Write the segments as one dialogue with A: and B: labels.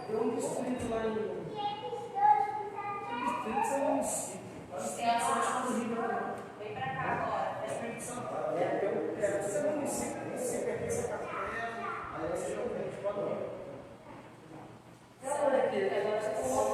A: Tem um distrito lá em. Distrito São Município.
B: Vem pra cá agora.
A: Espírito Santo. São Município aqui, essa capela. Aí você já vem de valor. Olha aqui, agora você coloca.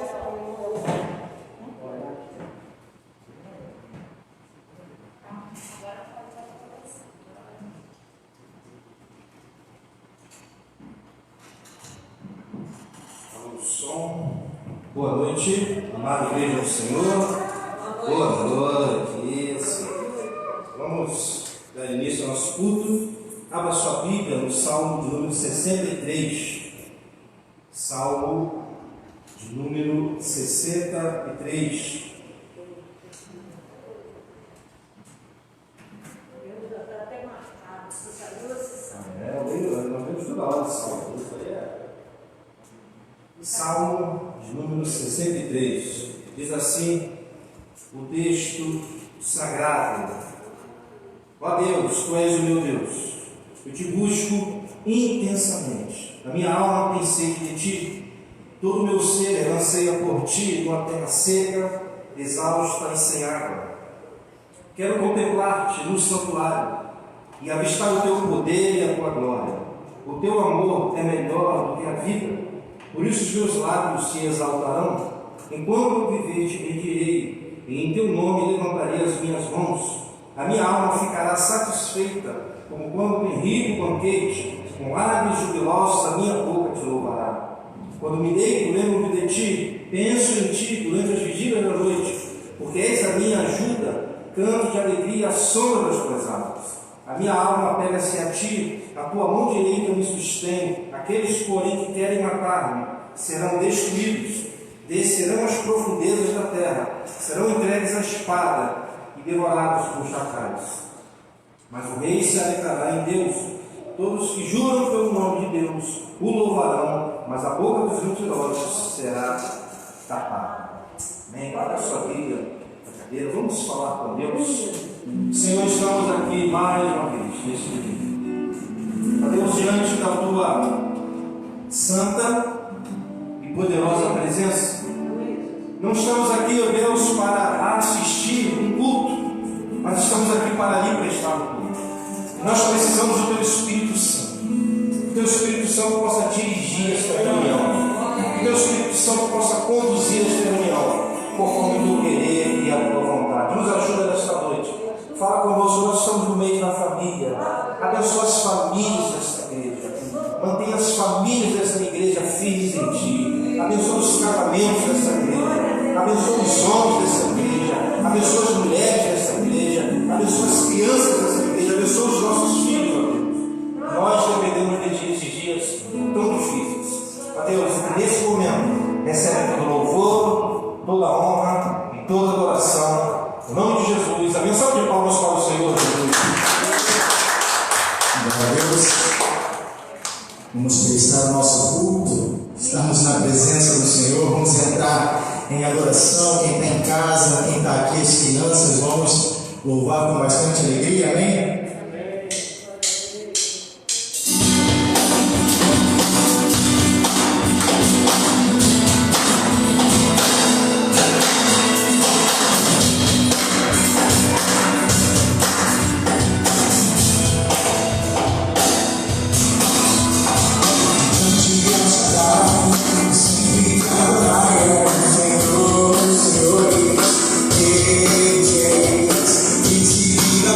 C: Som. Boa noite, amada igreja do Senhor. Boa noite. Isso. Vamos dar início ao nosso culto. Abra sua Bíblia no Salmo de número 63. Salmo de número 63. Nós temos toda hora de salmo. Isso aí é. Salmo de número 63, diz assim o texto sagrado: ó Deus, Tu és o meu Deus, eu te busco intensamente, a minha alma tem sede de Ti, todo o meu ser anseia por Ti, numa terra seca, exausta e sem água. Quero contemplar-te no santuário e avistar o Teu poder e a Tua glória. O Teu amor é melhor do que a vida. Por isso os meus lábios se exaltarão, enquanto eu viver te bendirei, e em teu nome levantarei as minhas mãos. A minha alma ficará satisfeita, como quando tem rico banquete, com lábios jubilosos a minha boca te louvará. Quando me deito, lembro-me de ti, penso em ti durante as vigílias da noite, porque és a minha ajuda, canto de alegria à sombra das tuas asas. A minha alma pega-se a ti, a tua mão direita me sustém. Aqueles, porém, que querem matar-me serão destruídos, descerão às profundezas da terra, serão entregues à espada e devorados por chacais. Mas o rei se alegrará em Deus. Todos que juram pelo nome de Deus o louvarão, mas a boca dos mentirosos será tapada. Amém? Guarda a sua Bíblia na cadeira, vamos falar com Deus. Senhor, estamos aqui mais uma vez neste dia. Deus, diante da Tua santa e poderosa presença. Não estamos aqui, ó Deus, para assistir um culto, mas estamos aqui para lhe prestar o culto. Nós precisamos do Teu Espírito Santo. Que o Teu Espírito Santo possa dirigir esta reunião. Que o Teu Espírito Santo possa conduzir esta reunião conforme o Teu querer e a Tua vontade. Nos ajuda nesta noite. Fala conosco, nós estamos no meio da família. Abençoa as famílias desta igreja. Mantenha as famílias desta igreja firmes em Ti. Abençoa os casamentos desta igreja. Abençoa os homens desta igreja. Abençoa as mulheres desta igreja. Abençoa as crianças desta igreja. Abençoa os nossos filhos, ó Deus. Nós dependemos de Ti esses dias tão difíceis. Ó Deus, nesse momento, recebe todo louvor, toda honra e toda adoração. Em nome de Jesus, abençoa de palmas para o Senhor Jesus.
D: Glória a Deus. Vamos prestar o nosso culto. Estamos na presença do Senhor. Vamos entrar em adoração. Quem está em casa, quem está aqui, as crianças, vamos louvar com bastante alegria. Amém?
E: Senhores, quem te vida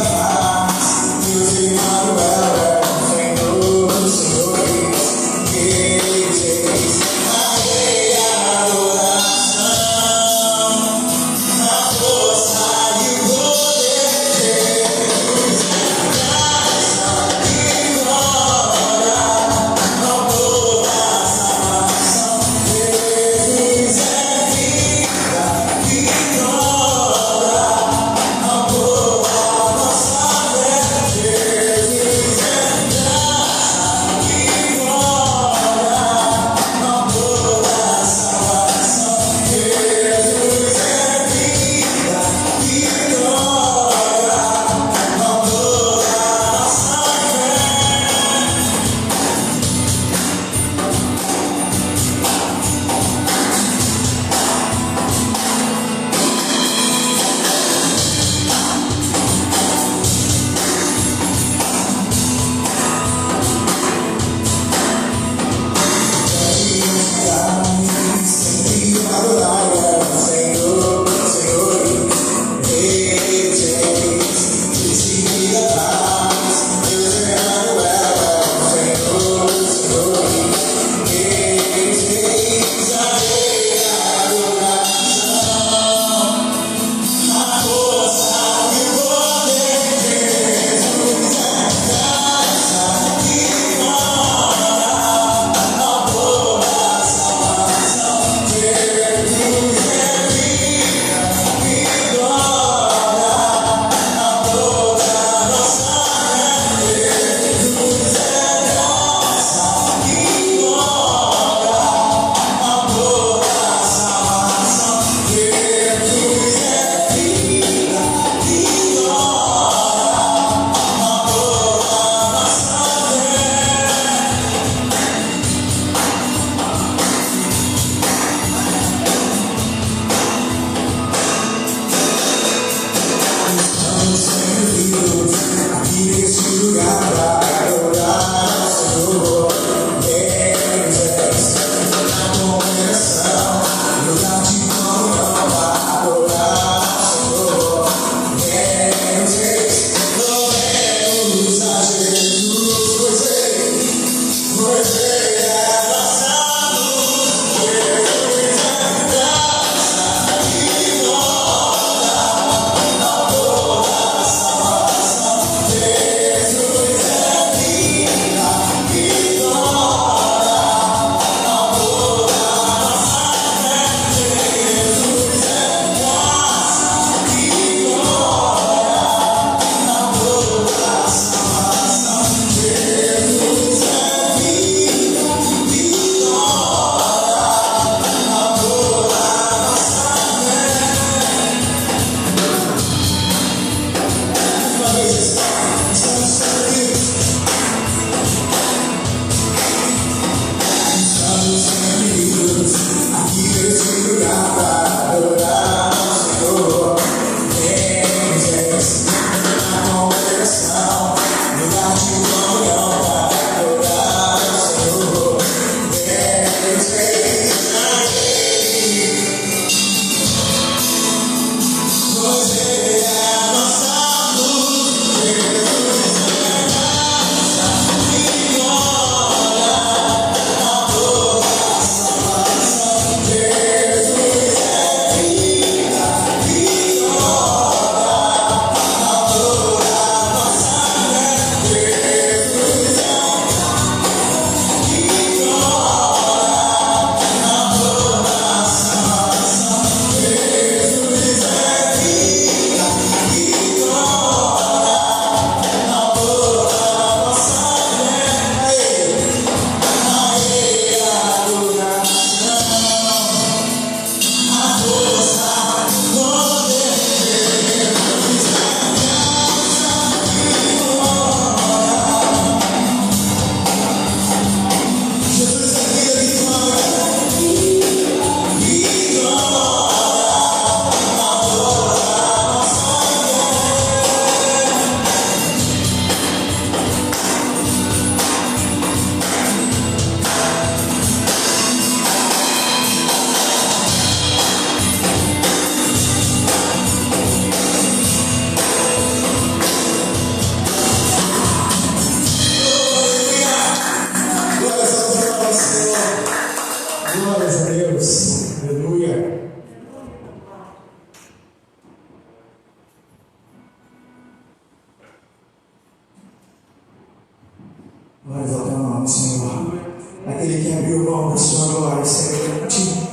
D: aquele que abriu mão da sua glória semelhante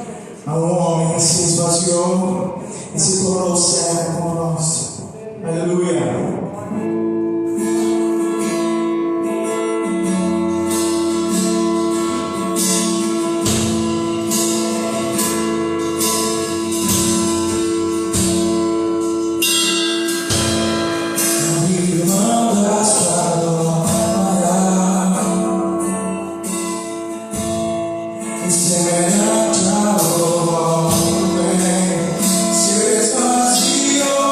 D: a um homem que se esvaziou e se tornou servo como nós. Aleluia.
B: Semelhante ao homem, se esvaziou.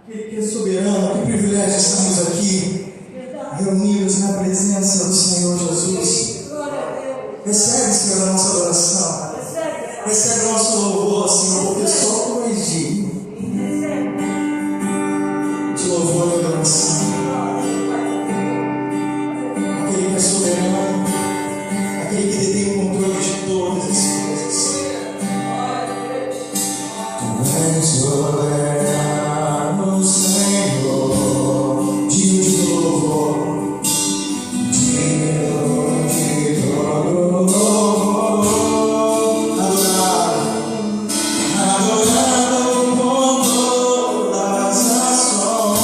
D: aquele que é soberano. Que privilégio estamos aqui, reunidos na presença do Senhor Jesus. Recebe, Senhor, a nossa adoração. Recebe o nosso louvor, Senhor, porque só Tu és digno de louvor e adoração. Aquele que é soberano, aquele que detém o controle de todas as coisas. Tu és soberano, Senhor, digno de todo louvor, digno de todo louvor. Adorado por todas as nações.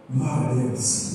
D: Glória a Deus.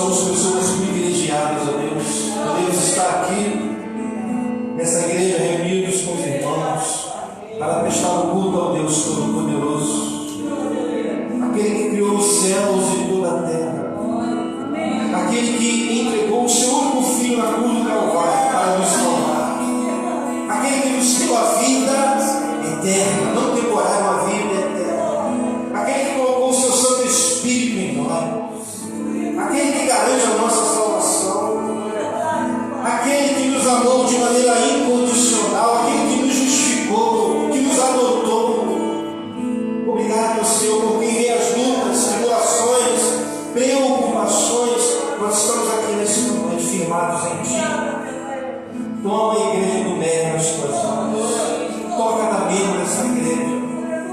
C: somos pessoas privilegiadas, ó Deus. Podemos estar aqui, nessa igreja, reunidos com os irmãos, para prestar o culto ao Deus Todo-Poderoso, aquele que criou os céus e toda a terra, aquele que entregou o seu único filho na cruz do Calvário para nos salvar, aquele que nos deu a vida eterna, não temporária, uma vida eterna, aquele que colocou o seu Santo Espírito em nós, aquele que garante a nossa salvação, aquele que nos amou de maneira incondicional, aquele que nos justificou, que nos adotou. Obrigado, Senhor, por quem vê as lutas, tribulações, preocupações. Nós estamos aqui nesse momento firmados em Ti. Toma a igreja do Meio nas tuas mãos. Toma cada membro dessa igreja.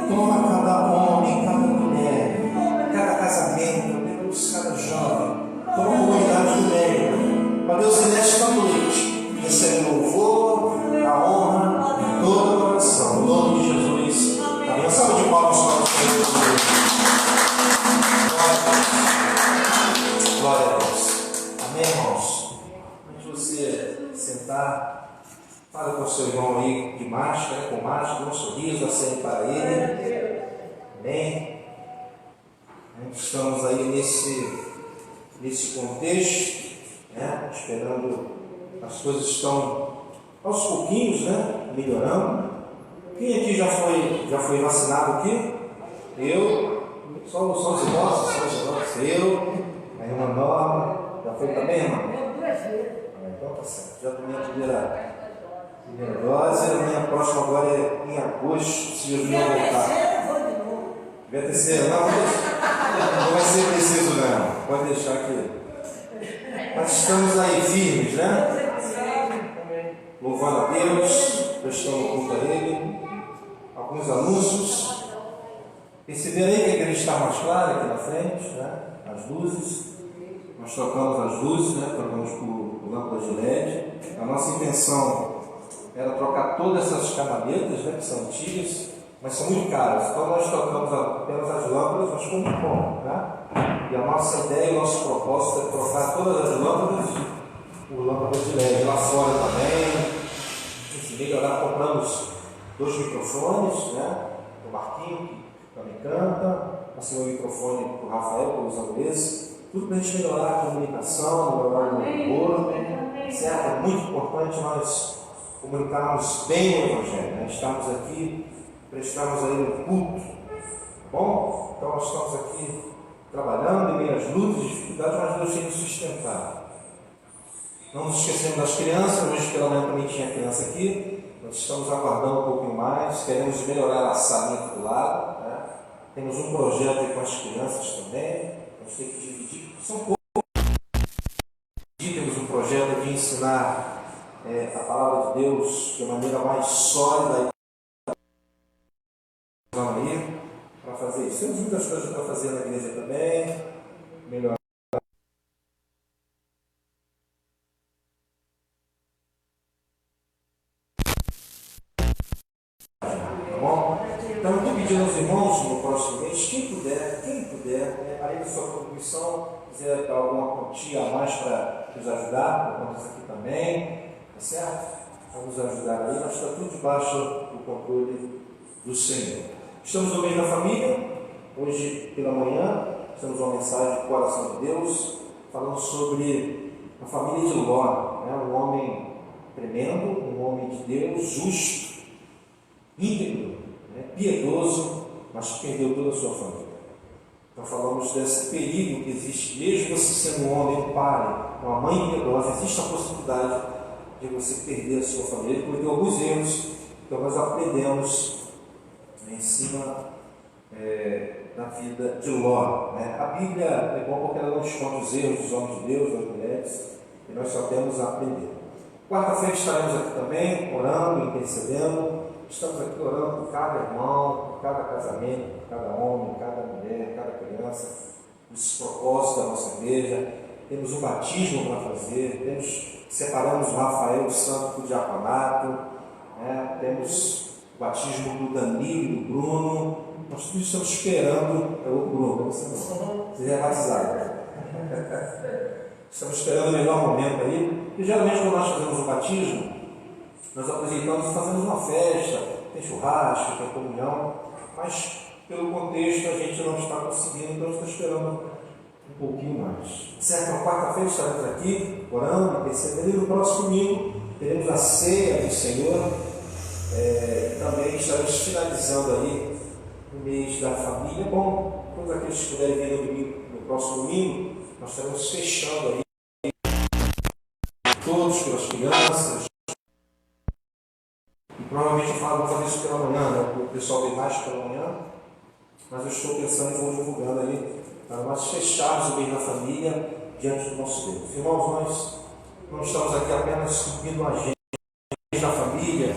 C: Toma cada homem, cada mulher, cada casamento, Deus, cada jovem. Toma a comunidade do Meio. Ó Deus, e nesta noite, recebe o louvor, a honra, toda a adoração. No nome de Jesus. Amém. Uma salva de palmas para o Senhor. Glória a Deus. Amém, irmãos? Antes de você sentar, fala com o seu irmão aí de máscara, com máscara, um sorriso, acende para ele. Amém? Estamos aí nesse contexto, né? Esperando, as coisas estão aos pouquinhos, né? Melhorando. Quem aqui já foi vacinado aqui? Eu, só os idosos, eu, a irmã Norma, já foi também, irmã? Então tá certo, já tomei a primeira dose, a minha próxima agora é em agosto, se Jesus não voltar. Vai terceira, não vai ser preciso não, pode deixar aqui. Mas estamos aí firmes, né? Louvando a Deus, prestando culto a Ele. Alguns anúncios. Perceberam aí que a igreja está mais clara aqui na frente, né? As luzes. Nós trocamos as luzes, né? Trocamos por lâmpadas de LED. A nossa intenção era trocar todas essas canabetas, né? Que são antigas, mas são muito caras. Então nós trocamos apenas as lâmpadas, mas ficou muito bom, né? E a nossa ideia, o nosso propósito é trocar todas as lâmpadas por lâmpadas de LED. Lá fora também. Se melhorar, compramos 2 microfones, né? O Marquinho, que também canta, passei o microfone para o Rafael, para usando esse. Tudo para a gente melhorar a comunicação, melhorar o louvor, certo? É muito importante nós comunicarmos bem o Evangelho, né? Estamos aqui, prestamos a Ele um culto, tá bom? Então nós estamos aqui trabalhando em meio às lutas e dificuldades, mas Deus tem nos sustentado. Não nos esquecemos das crianças, hoje pela manhã também tinha criança aqui, nós estamos aguardando um pouquinho mais, queremos melhorar a salinha do lado, né? Temos um projeto aí com as crianças também, nós temos que dividir, são poucos. Temos um projeto de ensinar a palavra de Deus de maneira mais sólida para fazer isso. Temos muitas coisas para fazer na igreja também, melhorar. Então, eu estou pedindo aos irmãos no próximo mês, quem puder, além da sua contribuição, quiser dar alguma quantia a mais para nos ajudar, por conta disso aqui também, tá certo? Vamos ajudar aí, mas está tudo debaixo do controle do Senhor. Estamos no mês da família, hoje pela manhã, temos uma mensagem do coração de Deus, falando sobre a família de Ló, né? Um homem tremendo, um homem de Deus, justo, íntegro, piedoso, mas que perdeu toda a sua família. Então falamos desse perigo que existe, mesmo você sendo um homem, um pai, uma mãe piedosa, existe a possibilidade de você perder a sua família. Ele cometeu alguns erros, então nós aprendemos em cima da vida de Ló. A Bíblia é bom porque ela não esconde os erros dos homens de Deus, das mulheres, e nós só temos a aprender. Quarta-feira estaremos aqui também, orando, intercedendo. Estamos aqui orando por cada irmão, por cada casamento, por cada homem, cada mulher, cada criança, os propósitos da nossa igreja. Temos um batismo para fazer, separamos o Rafael o Santo do diaconato, temos o batismo do Danilo e do Bruno. Nós todos estamos esperando o Bruno, você é batizado. Estamos esperando o melhor momento aí. E geralmente quando nós fazemos o batismo, nós apresentamos, fazemos uma festa, tem churrasco, tem comunhão, mas pelo contexto a gente não está conseguindo, então está esperando um pouquinho mais. Certo? Na quarta-feira estaremos aqui orando e percebendo, e no próximo domingo teremos a ceia do Senhor. Também estaremos finalizando aí o mês da família. Bom, todos aqueles que puderem vir no próximo domingo, nós estaremos fechando aí todos pelas crianças. E provavelmente eu vou fazer isso pela manhã, né? O pessoal vem mais pela manhã, mas eu estou pensando e vou divulgando ali para nós fecharmos o mês da família diante do nosso Deus. Irmãos, nós não estamos aqui apenas cumprindo a agenda da família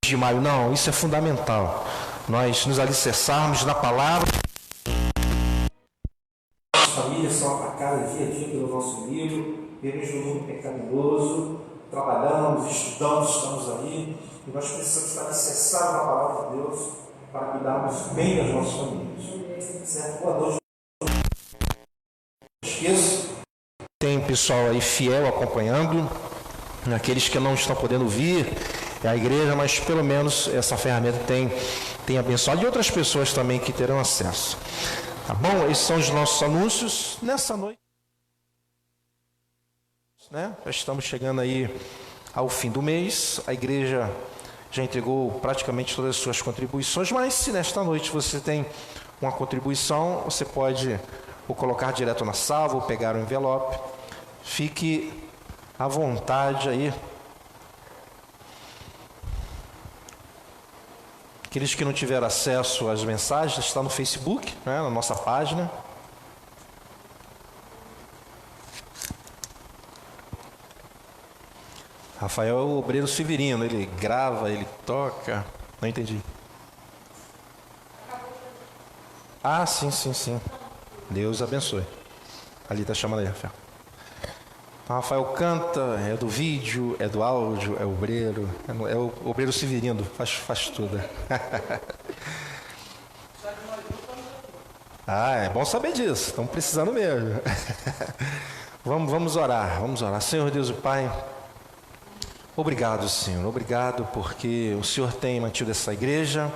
C: de maio, não, isso é fundamental. Nós nos alicerçarmos na palavra. As famílias são atacadas dia a dia pelo nosso inimigo, vivemos no mundo pecaminoso, trabalhamos, estudamos, estamos aí, e nós precisamos estar alicerçados na palavra de Deus para cuidarmos bem das nossas famílias. Certo? Boa noite. Tem pessoal aí fiel acompanhando, aqueles que não estão podendo vir a igreja, mas pelo menos essa ferramenta tem abençoado, e outras pessoas também que terão acesso. Tá bom? Esses são os nossos anúncios nessa noite. Né? Já estamos chegando aí ao fim do mês, a igreja já entregou praticamente todas as suas contribuições, mas se nesta noite você tem uma contribuição, você pode ou colocar direto na salva, ou pegar o envelope. Fique à vontade aí. Aqueles que não tiveram acesso às mensagens, está no Facebook, né, na nossa página. Rafael é o obreiro Severino, ele grava, ele toca. Não entendi. Ah, sim. Deus abençoe. Ali está chamando aí, Rafael. Rafael canta, é do vídeo, é do áudio, é obreiro, é o obreiro Severino, faz tudo. Ah, é bom saber disso, estamos precisando mesmo. Vamos orar. Senhor Deus e Pai, obrigado, Senhor, obrigado porque o Senhor tem mantido essa igreja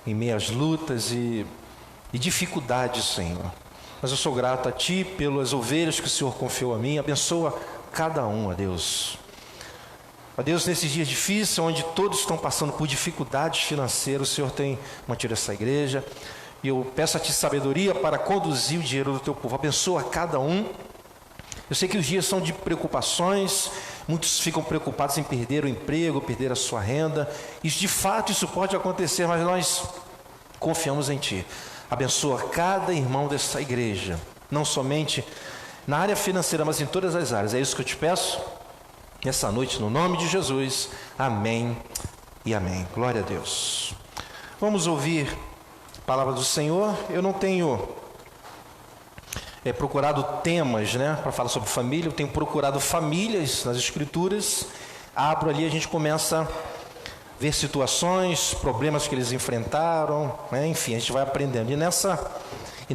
C: em meio às lutas e dificuldades, Senhor. Mas eu sou grato a Ti pelas ovelhas que o Senhor confiou a mim. Abençoa cada um, ó Deus. Ó Deus, nesses dias difíceis, onde todos estão passando por dificuldades financeiras, o Senhor tem mantido essa igreja. E eu peço a Ti sabedoria para conduzir o dinheiro do Teu povo. Abençoa cada um. Eu sei que os dias são de preocupações. Muitos ficam preocupados em perder o emprego, perder a sua renda. De fato, isso pode acontecer, mas nós confiamos em Ti. Abençoa cada irmão dessa igreja, não somente na área financeira, mas em todas as áreas. É isso que eu te peço nessa noite, no nome de Jesus. Amém e amém. Glória a Deus. Vamos ouvir a palavra do Senhor. Eu não tenho procurado temas, né, para falar sobre família. Eu tenho procurado famílias nas Escrituras. Abro ali, a gente começa a ver situações, problemas que eles enfrentaram, né? Enfim, a gente vai aprendendo. E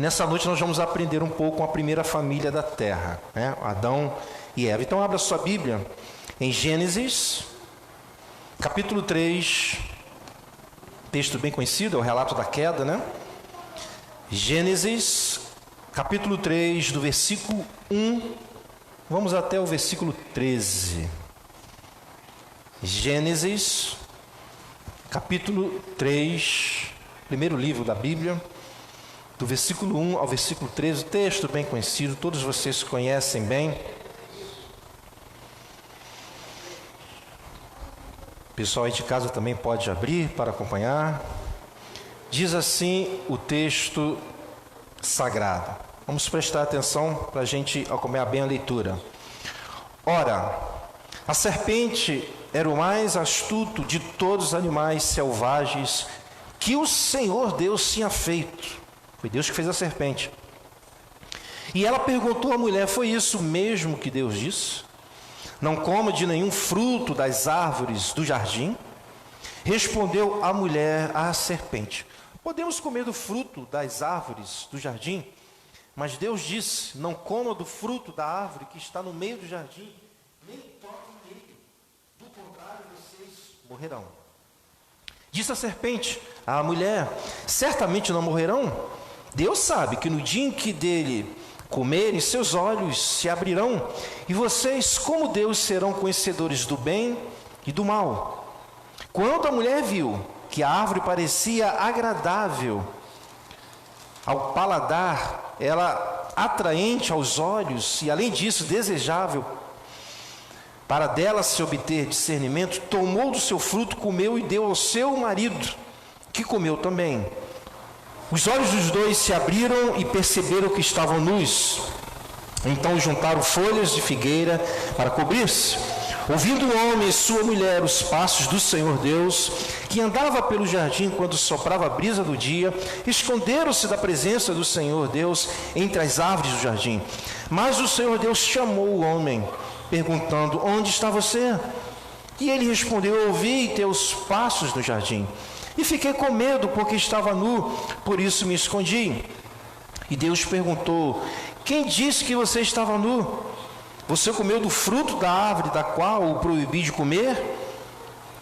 C: nessa noite nós vamos aprender um pouco com a primeira família da terra, né? Adão e Eva. Então abra sua Bíblia em Gênesis, capítulo 3, texto bem conhecido, é o relato da queda, né? Gênesis, capítulo 3, do versículo 1, vamos até o versículo 13. Gênesis, capítulo 3, primeiro livro da Bíblia, do versículo 1 ao versículo 13, texto bem conhecido, todos vocês conhecem bem. O pessoal aí de casa também pode abrir para acompanhar. Diz assim o texto sagrado. Vamos prestar atenção para a gente acompanhar bem a leitura. Ora, a serpente era o mais astuto de todos os animais selvagens que o Senhor Deus tinha feito. Foi Deus que fez a serpente. E ela perguntou à mulher: foi isso mesmo que Deus disse? Não coma de nenhum fruto das árvores do jardim? Respondeu a mulher à serpente: podemos comer do fruto das árvores do jardim? Mas Deus disse: não coma do fruto da árvore que está no meio do jardim, nem toquem nele, do contrário vocês morrerão. Disse a serpente à mulher: certamente não morrerão. Deus sabe que no dia em que dele comerem, seus olhos se abrirão, e vocês, como Deus, serão conhecedores do bem e do mal. Quando a mulher viu que a árvore parecia agradável ao paladar, ela atraente aos olhos e, além disso, desejável para dela se obter discernimento, tomou do seu fruto, comeu e deu ao seu marido, que comeu também. Os olhos dos dois se abriram e perceberam que estavam nus. Então juntaram folhas de figueira para cobrir-se. Ouvindo o homem e sua mulher os passos do Senhor Deus, que andava pelo jardim quando soprava a brisa do dia, esconderam-se da presença do Senhor Deus entre as árvores do jardim. Mas o Senhor Deus chamou o homem, perguntando: onde está você? E ele respondeu: ouvi teus passos no jardim, e fiquei com medo, porque estava nu, por isso me escondi. E Deus perguntou: quem disse que você estava nu? Você comeu do fruto da árvore da qual o proibi de comer?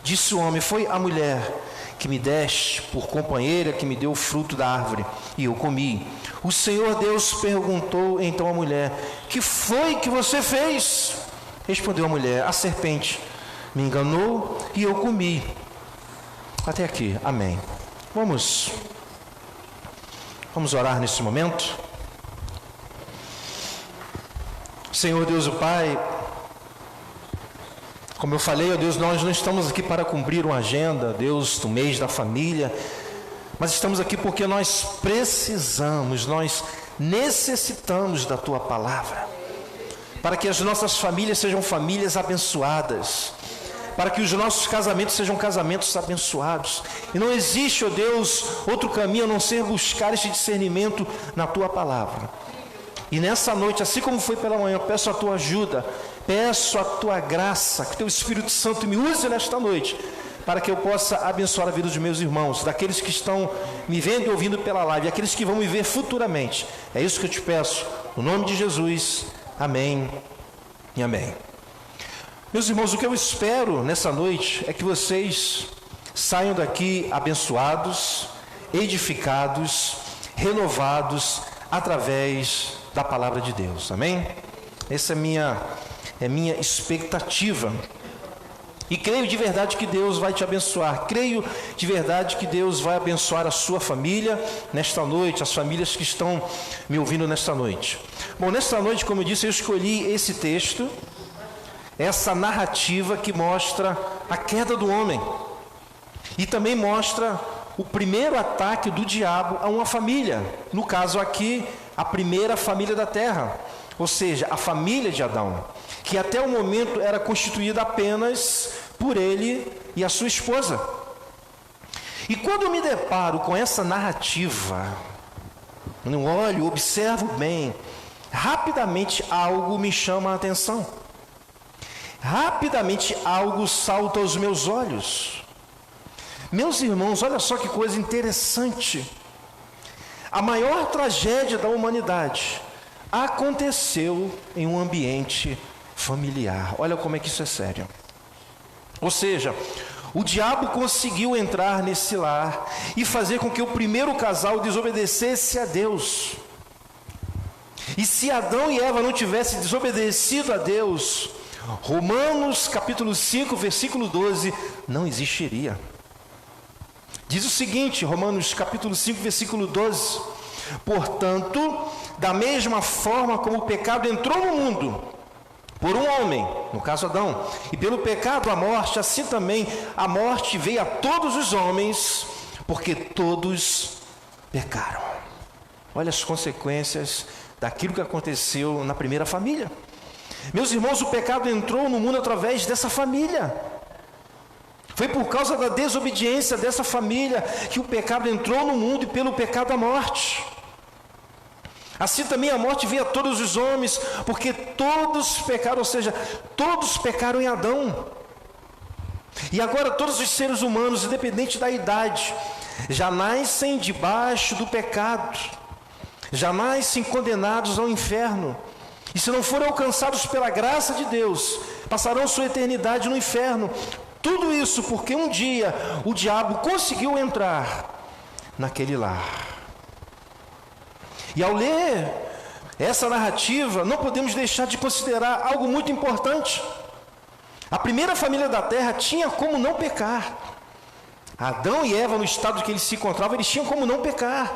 C: Disse o homem: foi a mulher que me deste por companheira que me deu o fruto da árvore, e eu comi. O Senhor Deus perguntou então à mulher: que foi que você fez? Respondeu a mulher: a serpente me enganou e eu comi. Até aqui, amém. Vamos orar nesse momento. Senhor Deus o Pai, como eu falei, ó Deus, nós não estamos aqui para cumprir uma agenda, Deus, do mês da família, mas estamos aqui porque nós precisamos, nós necessitamos da Tua palavra, para que as nossas famílias sejam famílias abençoadas, para que os nossos casamentos sejam casamentos abençoados. E não existe, ó Deus, outro caminho a não ser buscar esse discernimento na Tua palavra. E nessa noite, assim como foi pela manhã, peço a Tua ajuda, peço a Tua graça, que Teu Espírito Santo me use nesta noite, para que eu possa abençoar a vida dos meus irmãos, daqueles que estão me vendo e ouvindo pela live, aqueles que vão me ver futuramente. É isso que eu te peço, no nome de Jesus, amém e amém. Meus irmãos, o que eu espero nessa noite é que vocês saiam daqui abençoados, edificados, renovados, através da palavra de Deus, amém? Essa é minha expectativa, e creio de verdade que Deus vai te abençoar, creio de verdade que Deus vai abençoar a sua família nesta noite, as famílias que estão me ouvindo nesta noite. Bom, nesta noite, como eu disse, eu escolhi esse texto, essa narrativa que mostra a queda do homem, e também mostra o primeiro ataque do diabo a uma família, no caso aqui, a primeira família da terra, ou seja, a família de Adão, que até o momento era constituída apenas por ele e a sua esposa. E quando eu me deparo com essa narrativa, eu olho, observo bem, rapidamente algo me chama a atenção, rapidamente algo salta aos meus olhos. Meus irmãos, olha só que coisa interessante. A maior tragédia da humanidade aconteceu em um ambiente familiar. Olha como é que isso é sério. Ou seja, o diabo conseguiu entrar nesse lar e fazer com que o primeiro casal desobedecesse a Deus. E se Adão e Eva não tivessem desobedecido a Deus, Romanos capítulo 5, versículo 12, não existiria. Diz o seguinte, Romanos capítulo 5, versículo 12: portanto, da mesma forma como o pecado entrou no mundo, por um homem, no caso Adão, e pelo pecado a morte, assim também a morte veio a todos os homens, porque todos pecaram. Olha as consequências daquilo que aconteceu na primeira família. Meus irmãos, o pecado entrou no mundo através dessa família. Foi por causa da desobediência dessa família que o pecado entrou no mundo, e pelo pecado a morte. Assim também a morte veio a todos os homens, porque todos pecaram, ou seja, todos pecaram em Adão. E agora todos os seres humanos, independente da idade, já nascem debaixo do pecado. jamais serem condenados ao inferno. E se não forem alcançados pela graça de Deus, passarão sua eternidade no inferno. Tudo isso porque um dia o diabo conseguiu entrar naquele lar. E ao ler essa narrativa, não podemos deixar de considerar algo muito importante. A primeira família da terra tinha como não pecar. Adão e Eva, no estado que eles se encontravam, eles tinham como não pecar.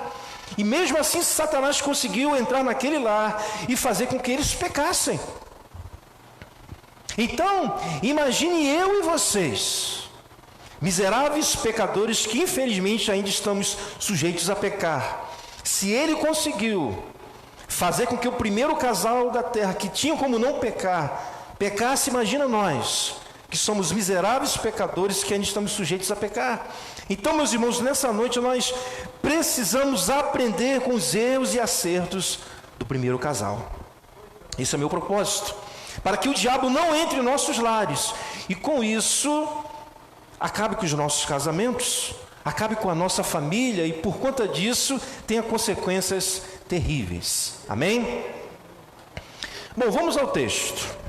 C: E mesmo assim, Satanás conseguiu entrar naquele lar e fazer com que eles pecassem. Então, imagine eu e vocês, miseráveis pecadores que infelizmente ainda estamos sujeitos a pecar. Se ele conseguiu fazer com que o primeiro casal da terra, que tinha como não pecar, pecasse, imagina nós, que somos miseráveis pecadores que ainda estamos sujeitos a pecar. Então, meus irmãos, nessa noite nós precisamos aprender com os erros e acertos do primeiro casal. Esse é o meu propósito, para que o diabo não entre em nossos lares e com isso acabe com os nossos casamentos, acabe com a nossa família e por conta disso tenha consequências terríveis. Amém? Bom, vamos ao texto.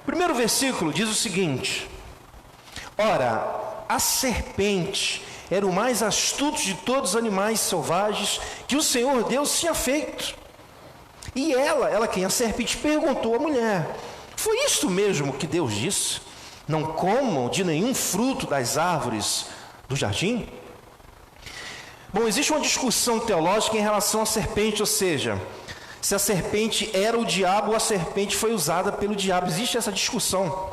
C: O primeiro versículo diz o seguinte: ora, a serpente era o mais astuto de todos os animais selvagens que o Senhor Deus tinha feito. E ela quem? A serpente, perguntou à mulher: foi isto mesmo que Deus disse? Não comam de nenhum fruto das árvores do jardim? Bom, existe uma discussão teológica em relação à serpente, ou seja, se a serpente era o diabo ou a serpente foi usada pelo diabo. Existe essa discussão.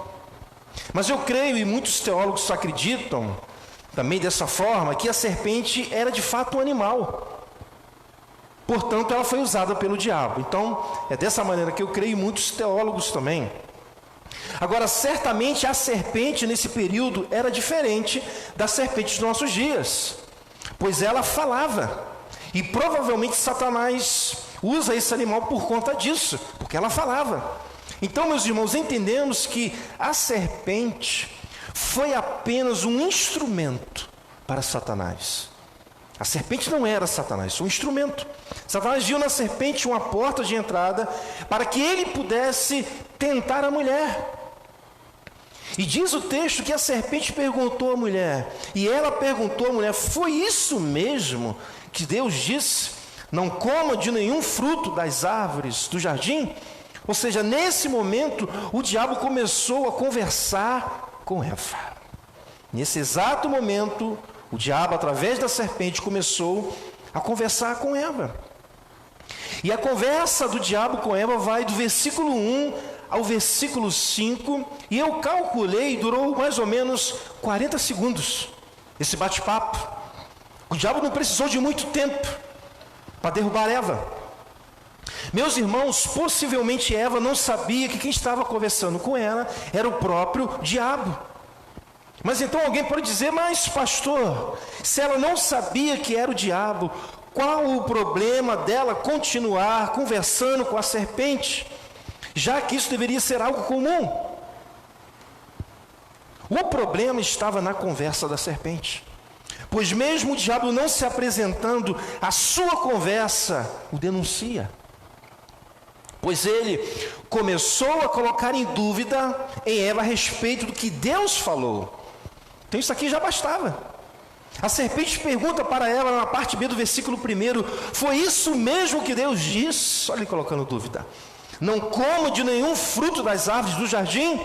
C: Mas eu creio, e muitos teólogos acreditam também dessa forma, que a serpente era de fato um animal. Portanto, ela foi usada pelo diabo. Então, é dessa maneira que eu creio, e muitos teólogos também. Agora, certamente a serpente nesse período era diferente da serpente dos nossos dias, pois ela falava. E provavelmente Satanás usa esse animal por conta disso, porque ela falava. Então, meus irmãos, entendemos que a serpente foi apenas um instrumento para Satanás. A serpente não era Satanás, um instrumento. Satanás viu na serpente uma porta de entrada para que ele pudesse tentar a mulher. E diz o texto que a serpente perguntou à mulher, e ela perguntou à mulher: foi isso mesmo que Deus disse? Não coma de nenhum fruto das árvores do jardim? Ou seja, nesse momento, o diabo começou a conversar com Eva. Nesse exato momento, o diabo, através da serpente, começou a conversar com Eva. E a conversa do diabo com Eva vai do versículo 1 ao versículo 5, e eu calculei, durou mais ou menos 40 segundos, esse bate-papo. O diabo não precisou de muito tempo para derrubar Eva. Meus irmãos, possivelmente Eva não sabia que quem estava conversando com ela era o próprio diabo. Mas então alguém pode dizer: mas pastor, se ela não sabia que era o diabo, qual o problema dela continuar conversando com a serpente, já que isso deveria ser algo comum? O problema estava na conversa da serpente, pois mesmo o diabo não se apresentando, a sua conversa o denuncia, pois ele começou a colocar em dúvida em Eva a respeito do que Deus falou. Então isso aqui já bastava. A serpente pergunta para ela na parte B do versículo 1: foi isso mesmo que Deus disse? Olha ele colocando dúvida. Não coma de nenhum fruto das árvores do jardim?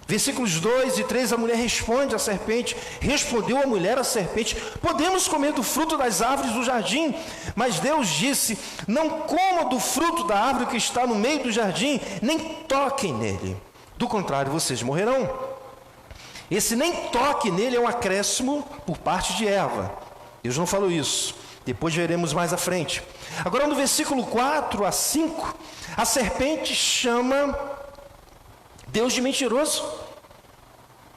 C: Versículos 2 e 3, a mulher responde à serpente, respondeu a mulher à serpente: podemos comer do fruto das árvores do jardim, mas Deus disse: não coma do fruto da árvore que está no meio do jardim, nem toquem nele, do contrário vocês morrerão. Esse nem toque nele é um acréscimo por parte de Eva. Deus não falou isso, depois veremos mais à frente. Agora no versículo 4 a 5, a serpente chama Deus de mentiroso.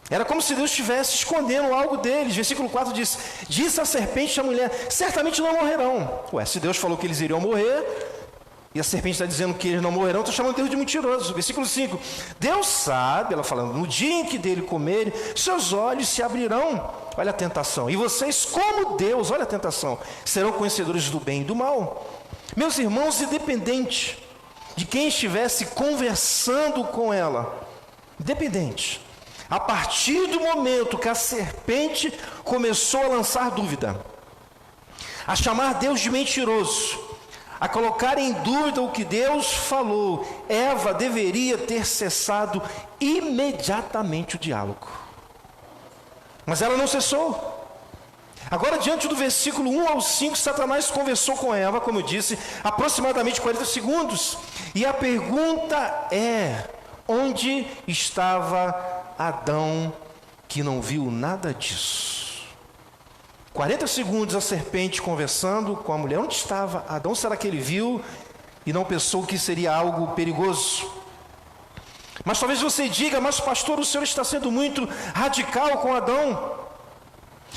C: Era como se Deus estivesse escondendo algo deles. Versículo 4 diz: disse a serpente à mulher: certamente não morrerão. Ué, se Deus falou que eles iriam morrer, E a serpente está dizendo que eles não morrerão, está chamando Deus de mentiroso. Versículo 5. Deus sabe, ela falando, no dia em que dele comerem, seus olhos se abrirão. Olha a tentação. E vocês, como Deus, olha a tentação, serão conhecedores do bem e do mal. Meus irmãos, independente de quem estivesse conversando com ela, independente, a partir do momento que a serpente começou a lançar dúvida, a chamar Deus de mentiroso, a colocar em dúvida o que Deus falou, Eva deveria ter cessado imediatamente o diálogo. Mas ela não cessou. Agora, diante do versículo 1 ao 5, Satanás conversou com Eva, como eu disse, aproximadamente 40 segundos. E a pergunta é: onde estava Adão que não viu nada disso? 40 segundos a serpente conversando com a mulher. Onde estava Adão? Será que ele viu e não pensou que seria algo perigoso? Mas talvez você diga: mas pastor, o senhor está sendo muito radical com Adão.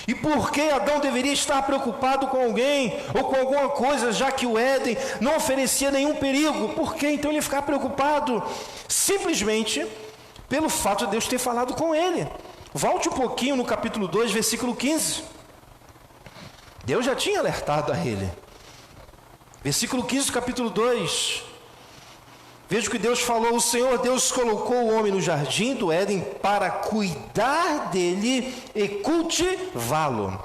C: E por que Adão deveria estar preocupado com alguém ou com alguma coisa, já que o Éden não oferecia nenhum perigo? Por que então ele ficar preocupado? Simplesmente pelo fato de Deus ter falado com ele. Volte um pouquinho no capítulo 2, versículo 15. Deus já tinha alertado a ele. Versículo 15 do capítulo 2. Veja o que Deus falou: o Senhor Deus colocou o homem no jardim do Éden para cuidar dele e cultivá-lo.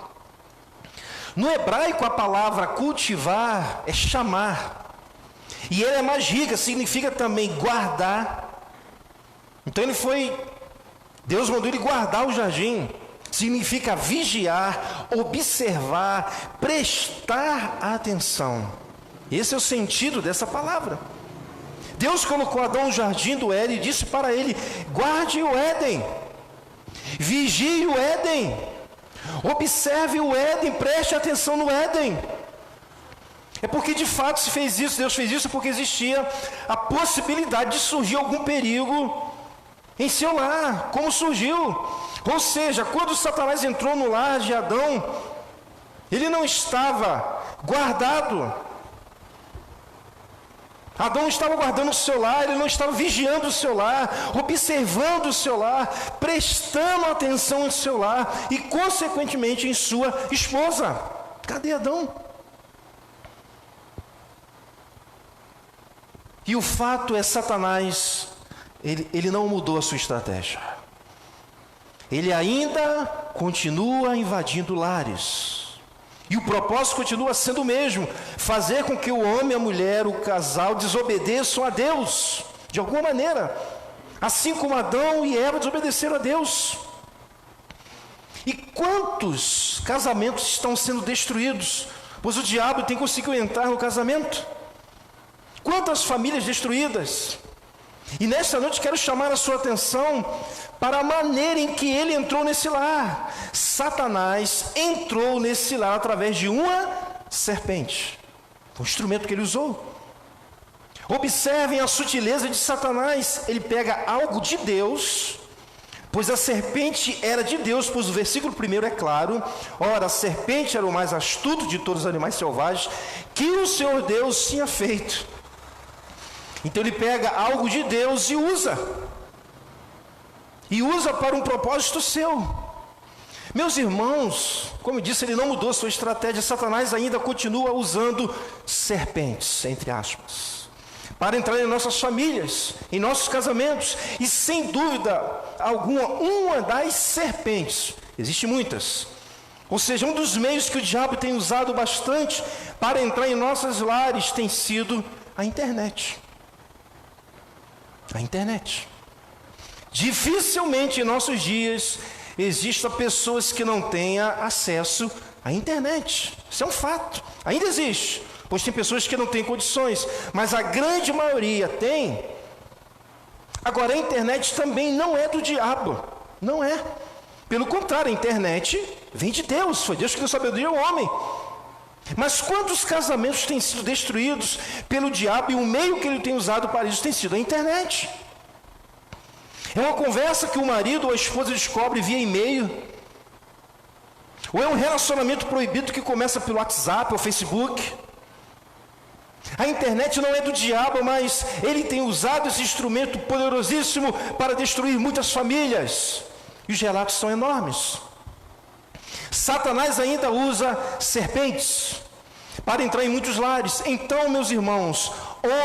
C: No hebraico, a palavra cultivar é chamar. E ela é mais rica, significa também guardar. Então Deus mandou ele guardar o jardim. Significa vigiar, observar, prestar atenção. Esse é o sentido dessa palavra. Deus colocou Adão no jardim do Éden e disse para ele: guarde o Éden, vigie o Éden, observe o Éden, preste atenção no Éden. É porque de fato se fez isso, Deus fez isso porque existia a possibilidade de surgir algum perigo em seu lar, como surgiu. Ou seja, quando Satanás entrou no lar de Adão, ele não estava guardado. Adão não estava guardando o seu lar, ele não estava vigiando o seu lar, observando o seu lar, prestando atenção em seu lar e, consequentemente, em sua esposa. Cadê Adão? E o fato é, Satanás, ele não mudou a sua estratégia. Ele ainda continua invadindo lares. E o propósito continua sendo o mesmo: fazer com que o homem, a mulher, o casal desobedeçam a Deus, de alguma maneira, assim como Adão e Eva desobedeceram a Deus. E quantos casamentos estão sendo destruídos, pois o diabo tem conseguido entrar no casamento? Quantas famílias destruídas? E nesta noite quero chamar a sua atenção para a maneira em que ele entrou nesse lar. Satanás entrou nesse lar através de uma serpente, o instrumento que ele usou. Observem a sutileza de Satanás. Ele pega algo de Deus, pois a serpente era de Deus, pois o versículo 1 é claro: ora, a serpente era o mais astuto de todos os animais selvagens que o Senhor Deus tinha feito. Então ele pega algo de Deus e usa para um propósito seu. Meus irmãos, como eu disse, ele não mudou sua estratégia. Satanás ainda continua usando serpentes, entre aspas, para entrar em nossas famílias, em nossos casamentos. E sem dúvida alguma, uma das serpentes, existem muitas, ou seja, um dos meios que o diabo tem usado bastante para entrar em nossos lares tem sido a internet. A internet. Dificilmente em nossos dias existam pessoas que não tenham acesso à internet. Isso é um fato. Ainda existe, pois tem pessoas que não têm condições, mas a grande maioria tem. Agora, a internet também não é do diabo. Não é. Pelo contrário, a internet vem de Deus. Foi Deus que deu sabedoria ao homem. Mas quantos casamentos têm sido destruídos pelo diabo, e o meio que ele tem usado para isso tem sido a internet? É uma conversa que o marido ou a esposa descobre via e-mail, ou é um relacionamento proibido que começa pelo WhatsApp ou Facebook, A internet não é do diabo, mas ele tem usado esse instrumento poderosíssimo para destruir muitas famílias. E os relatos são enormes. Satanás ainda usa serpentes para entrar em muitos lares. Então, meus irmãos,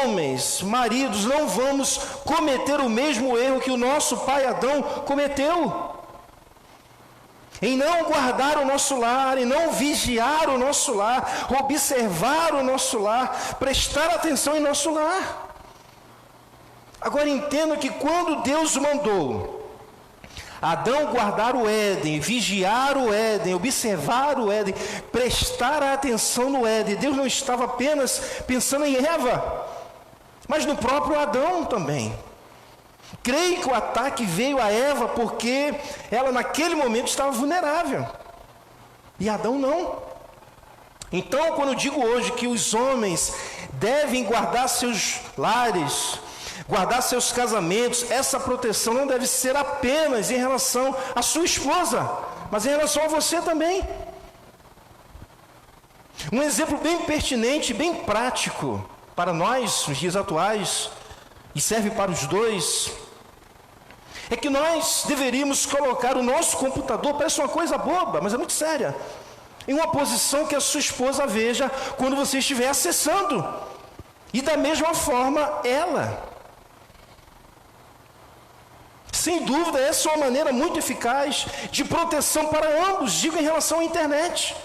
C: homens, maridos, não vamos cometer o mesmo erro que o nosso pai Adão cometeu. Em não guardar o nosso lar, em não vigiar o nosso lar, observar o nosso lar, prestar atenção em nosso lar. Agora entenda que quando Deus mandou Adão guardar o Éden, vigiar o Éden, observar o Éden, prestar atenção no Éden, Deus não estava apenas pensando em Eva, mas no próprio Adão também. Creio que o ataque veio a Eva porque ela naquele momento estava vulnerável, e Adão não. Então, quando eu digo hoje que os homens devem guardar seus lares, guardar seus casamentos, essa proteção não deve ser apenas em relação à sua esposa, mas em relação a você também. Um exemplo bem pertinente, bem prático para nós nos dias atuais, e serve para os dois, é que nós deveríamos colocar o nosso computador, parece uma coisa boba, mas é muito séria, em uma posição que a sua esposa veja quando você estiver acessando, e da mesma forma ela. Sem dúvida, essa é uma maneira muito eficaz de proteção para ambos, digo em relação à internet.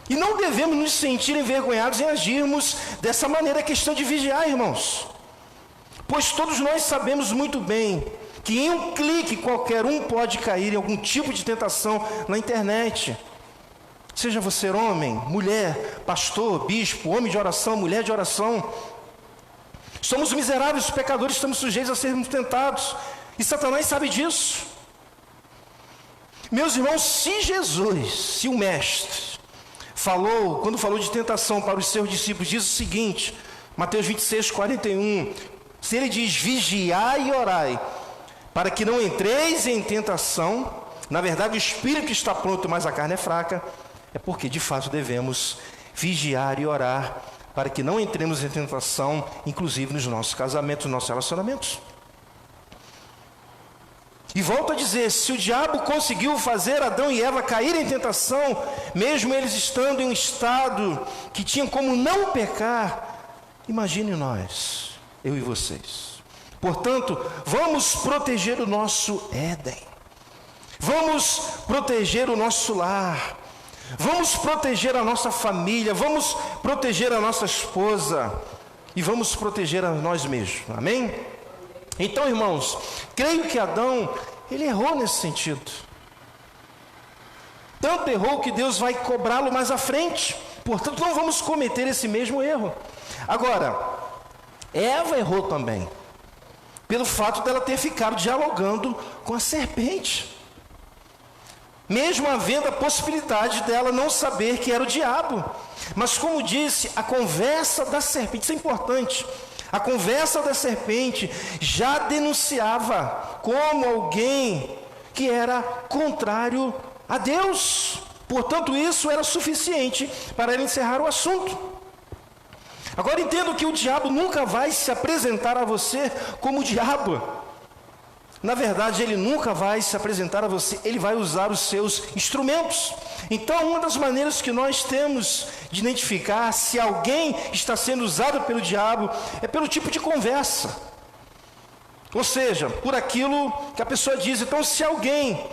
C: E não devemos nos sentir envergonhados em agirmos dessa maneira, é questão de vigiar, irmãos. Pois todos nós sabemos muito bem que em um clique qualquer um pode cair em algum tipo de tentação na internet. Seja você homem, mulher, pastor, bispo, homem de oração, mulher de oração. Somos miseráveis, pecadores, estamos sujeitos a sermos tentados. E Satanás sabe disso. Meus irmãos, se Jesus, se o Mestre, quando falou de tentação para os seus discípulos, diz o seguinte, Mateus 26, 41, se ele diz, vigiai e orai, para que não entreis em tentação, na verdade o espírito está pronto, mas a carne é fraca, é porque de fato devemos vigiar e orar, para que não entremos em tentação, inclusive nos nossos casamentos, nos nossos relacionamentos. E volto a dizer, se o diabo conseguiu fazer Adão e Eva cair em tentação, mesmo eles estando em um estado que tinham como não pecar, imagine nós, eu e vocês. Portanto, vamos proteger o nosso Éden, vamos proteger o nosso lar, vamos proteger a nossa família, vamos proteger a nossa esposa e vamos proteger a nós mesmos, amém? Então, irmãos, creio que Adão, ele errou nesse sentido. Tanto errou que Deus vai cobrá-lo mais à frente. Portanto, não vamos cometer esse mesmo erro. Agora, Eva errou também, pelo fato dela ter ficado dialogando com a serpente, mesmo havendo a possibilidade dela não saber que era o diabo. Mas como disse, a conversa da serpente, isso é importante, a conversa da serpente já denunciava como alguém que era contrário a Deus. Portanto, isso era suficiente para ele encerrar o assunto. Agora entendo que o diabo nunca vai se apresentar a você como o diabo. Na verdade, ele nunca vai se apresentar a você, ele vai usar os seus instrumentos. Então, uma das maneiras que nós temos de identificar se alguém está sendo usado pelo diabo é pelo tipo de conversa. Ou seja, por aquilo que a pessoa diz. Então, se alguém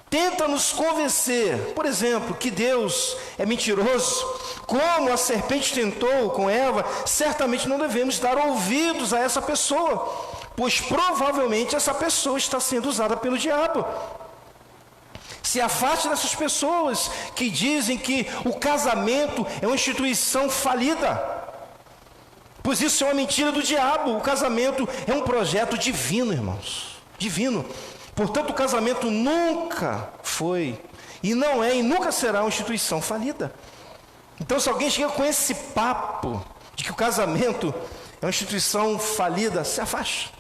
C: tenta nos convencer, por exemplo, que Deus é mentiroso, como a serpente tentou com Eva, certamente não devemos dar ouvidos a essa pessoa, pois provavelmente essa pessoa está sendo usada pelo diabo. Se afaste dessas pessoas que dizem que o casamento é uma instituição falida, pois isso é uma mentira do diabo. O casamento é um projeto divino, irmãos, divino. Portanto, o casamento nunca foi, e não é, e nunca será uma instituição falida. Então, se alguém chega com esse papo de que o casamento é uma instituição falida, se afaste.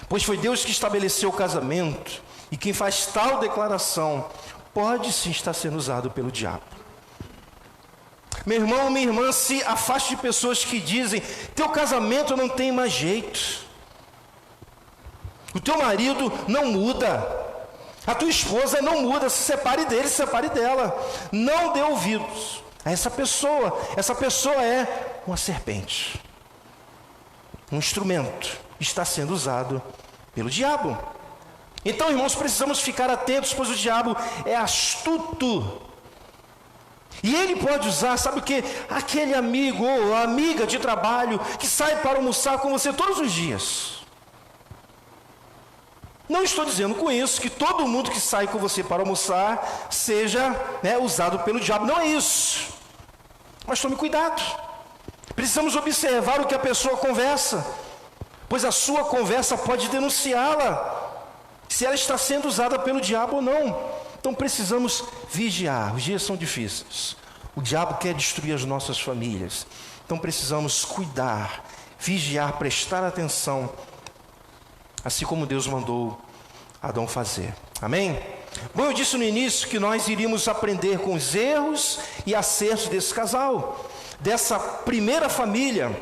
C: Pois foi Deus que estabeleceu o casamento, e quem faz tal declaração pode sim estar sendo usado pelo diabo. Meu irmão, minha irmã, se afaste de pessoas que dizem: teu casamento não tem mais jeito, o teu marido não muda, a tua esposa não muda, se separe dele, se separe dela. Não dê ouvidos a essa pessoa. Essa pessoa é uma serpente, um instrumento, está sendo usado pelo diabo. Então, irmãos, precisamos ficar atentos, pois o diabo é astuto. E ele pode usar, sabe o que? Aquele amigo ou amiga de trabalho que sai para almoçar com você todos os dias. Não estou dizendo com isso que todo mundo que sai com você para almoçar seja usado pelo diabo. Não é isso. Mas tome cuidado. Precisamos observar o que a pessoa conversa, pois a sua conversa pode denunciá-la, se ela está sendo usada pelo diabo ou não. Então precisamos vigiar. Os dias são difíceis. O diabo quer destruir as nossas famílias. Então precisamos cuidar, vigiar, prestar atenção, assim como Deus mandou Adão fazer. Amém? Bom, eu disse no início que nós iríamos aprender com os erros e acertos desse casal, dessa primeira família.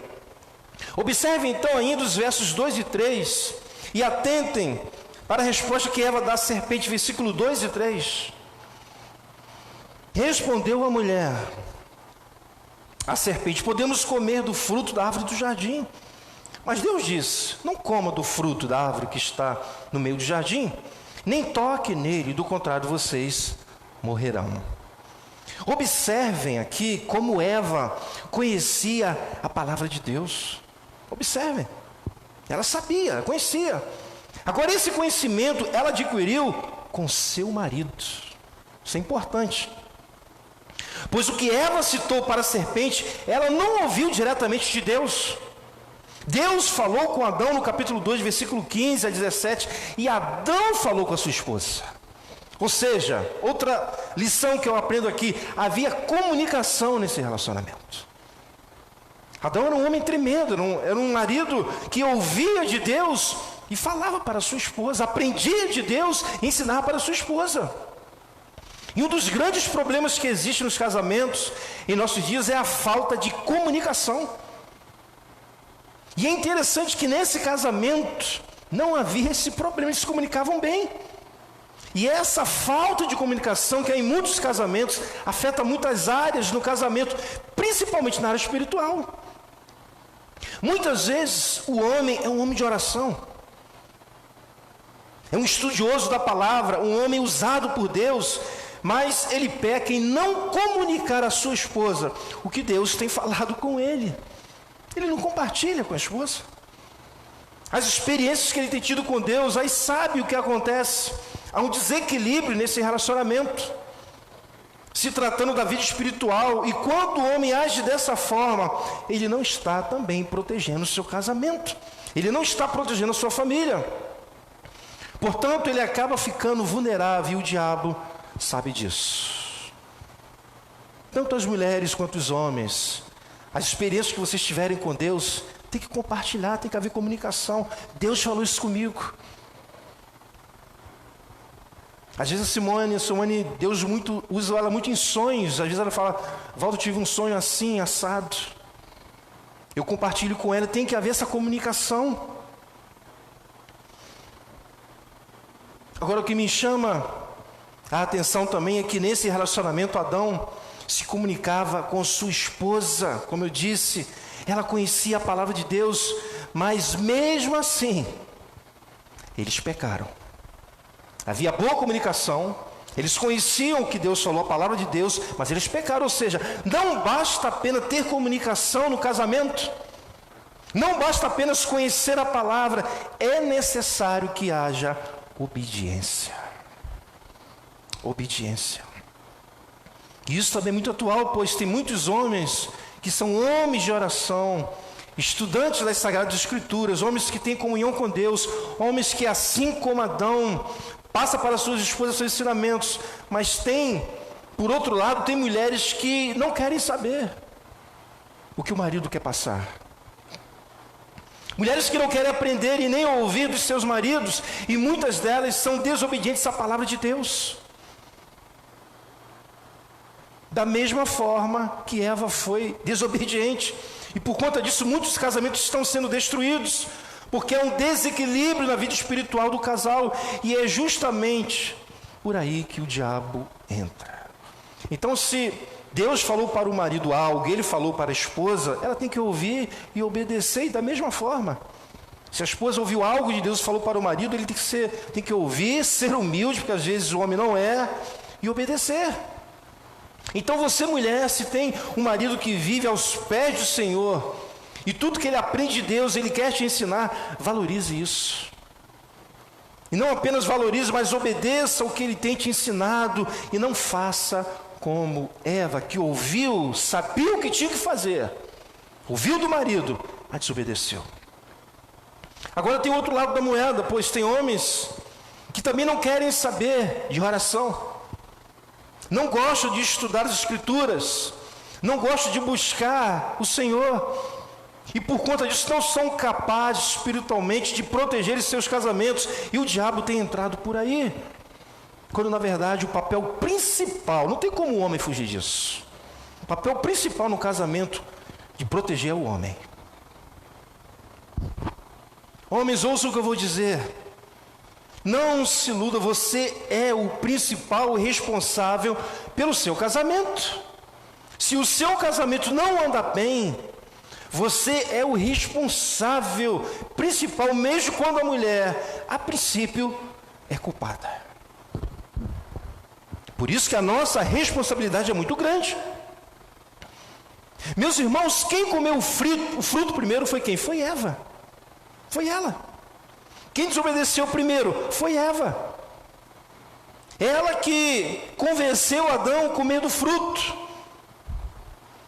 C: Observem então ainda os versos 2 e 3 e atentem para a resposta que Eva dá à serpente, versículo 2 e 3. Respondeu a mulher, a serpente: podemos comer do fruto da árvore do jardim. Mas Deus disse: não coma do fruto da árvore que está no meio do jardim, nem toque nele, do contrário vocês morrerão. Observem aqui como Eva conhecia a palavra de Deus. Observem, ela sabia, conhecia. Agora, esse conhecimento ela adquiriu com seu marido. Isso é importante, pois o que Eva citou para a serpente, ela não ouviu diretamente de Deus. Deus falou com Adão no capítulo 2, versículo 15 a 17, e Adão falou com a sua esposa. Ou seja, outra lição que eu aprendo aqui: havia comunicação nesse relacionamento. Adão era um homem tremendo, era um marido que ouvia de Deus e falava para a sua esposa, aprendia de Deus e ensinava para a sua esposa. E um dos grandes problemas que existe nos casamentos em nossos dias é a falta de comunicação. E é interessante que nesse casamento não havia esse problema, eles se comunicavam bem. E essa falta de comunicação, que é em muitos casamentos, afeta muitas áreas no casamento, principalmente na área espiritual. Muitas vezes o homem é um homem de oração, é um estudioso da palavra, um homem usado por Deus, mas ele peca em não comunicar à sua esposa o que Deus tem falado com ele. Ele não compartilha com a esposa as experiências que ele tem tido com Deus. Aí sabe o que acontece? Há um desequilíbrio nesse relacionamento, se tratando da vida espiritual. E quando o homem age dessa forma, ele não está também protegendo o seu casamento, ele não está protegendo a sua família. Portanto, ele acaba ficando vulnerável, e o diabo sabe disso. Tanto as mulheres quanto os homens, as experiências que vocês tiverem com Deus, tem que compartilhar, tem que haver comunicação. Deus falou isso comigo. Às vezes a Simone, Deus usa ela muito em sonhos. Às vezes ela fala: Valdo, tive um sonho assim, assado. Eu compartilho com ela, tem que haver essa comunicação. Agora, o que me chama a atenção também é que nesse relacionamento Adão se comunicava com sua esposa. Como eu disse, ela conhecia a palavra de Deus, mas mesmo assim eles pecaram. Havia boa comunicação, eles conheciam o que Deus falou, a palavra de Deus, mas eles pecaram. Ou seja, não basta apenas ter comunicação no casamento, não basta apenas conhecer a palavra, é necessário que haja obediência. Obediência. E isso também é muito atual, pois tem muitos homens que são homens de oração, estudantes das Sagradas Escrituras, homens que têm comunhão com Deus, homens que, assim como Adão, passa para suas esposas seus ensinamentos, mas tem, por outro lado, tem mulheres que não querem saber o que o marido quer passar. Mulheres que não querem aprender e nem ouvir dos seus maridos, e muitas delas são desobedientes à palavra de Deus.
B: Da mesma forma que Eva foi desobediente. E por conta disso, muitos casamentos estão sendo destruídos, porque é um desequilíbrio na vida espiritual do casal. E é justamente por aí que o diabo entra. Então, se Deus falou para o marido algo, ele falou para a esposa, ela tem que ouvir e obedecer. E da mesma forma, se a esposa ouviu algo de Deus e falou para o marido, ele tem que ouvir, ser humilde, porque às vezes o homem não é, e obedecer. Então você, mulher, se tem um marido que vive aos pés do Senhor, e tudo que ele aprende de Deus, ele quer te ensinar, valorize isso. E não apenas valorize, mas obedeça o que ele tem te ensinado, e não faça como Eva, que ouviu, sabia o que tinha que fazer, ouviu do marido, mas desobedeceu. Agora tem outro lado da moeda, pois tem homens que também não querem saber de oração, não gostam de estudar as Escrituras, não gostam de buscar o Senhor, e por conta disso não são capazes espiritualmente de proteger seus casamentos, e o diabo tem entrado por aí, quando na verdade o papel principal, não tem como o homem fugir disso, o papel principal no casamento de proteger é o homem. Homens, ouçam o que eu vou dizer. Não se iluda, você é o principal responsável pelo seu casamento. Se o seu casamento não anda bem, você é o responsável principal, mesmo quando a mulher, a princípio, é culpada. Por isso que a nossa responsabilidade é muito grande. Meus irmãos, quem comeu o fruto primeiro foi quem? Foi Eva. Foi ela. Quem desobedeceu primeiro? Foi Eva. Ela que convenceu Adão a comer do fruto.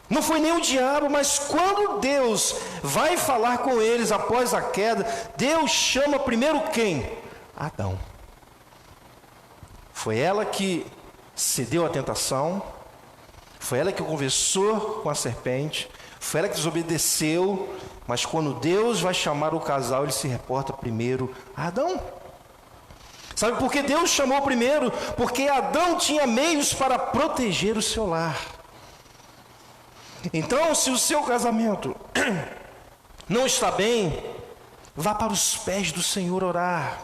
B: Não foi nem o diabo, mas quando Deus vai falar com eles após a queda, Deus chama primeiro quem? Adão. Foi ela que cedeu à tentação, foi ela que conversou com a serpente, foi ela que desobedeceu, mas quando Deus vai chamar o casal, ele se reporta primeiro a Adão. Sabe por que Deus chamou primeiro? Porque Adão tinha meios para proteger o seu lar. Então, se o seu casamento não está bem, vá para os pés do Senhor orar.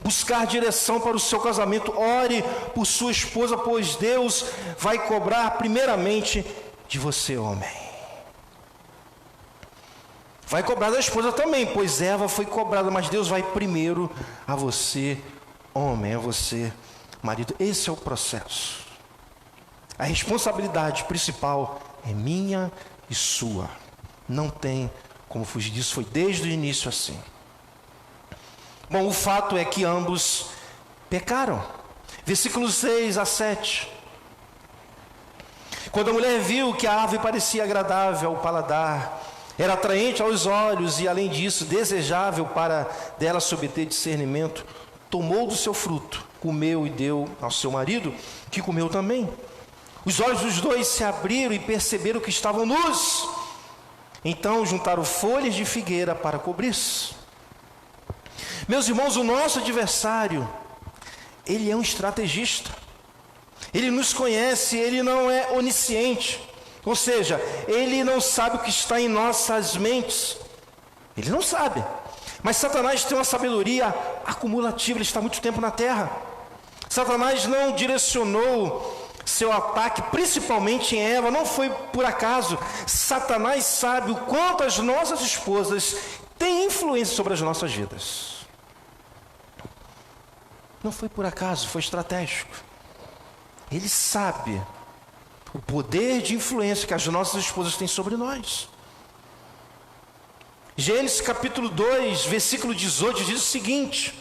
B: Buscar direção para o seu casamento, ore por sua esposa, pois Deus vai cobrar primeiramente de você, homem. Vai cobrar da esposa também, pois Eva foi cobrada, mas Deus vai primeiro a você, homem, a você, marido. Esse é o processo. A responsabilidade principal é minha e sua. Não tem como fugir disso, foi desde o início assim. Bom, o fato é que ambos pecaram. Versículos 6 a 7. Quando a mulher viu que a árvore parecia agradável ao paladar, era atraente aos olhos e, além disso, desejável para dela se obter discernimento, tomou do seu fruto, comeu e deu ao seu marido, que comeu também. Os olhos dos dois se abriram e perceberam que estavam nus. Então juntaram folhas de figueira para cobrir-se. Meus irmãos, o nosso adversário, ele é um estrategista. Ele nos conhece, ele não é onisciente. Ou seja, ele não sabe o que está em nossas mentes. Ele não sabe. Mas Satanás tem uma sabedoria acumulativa, ele está há muito tempo na terra. Satanás não direcionou seu ataque principalmente em Eva, não foi por acaso. Satanás sabe o quanto as nossas esposas têm influência sobre as nossas vidas. Não foi por acaso, foi estratégico. Ele sabe o poder de influência que as nossas esposas têm sobre nós. Gênesis capítulo 2, versículo 18 diz o seguinte: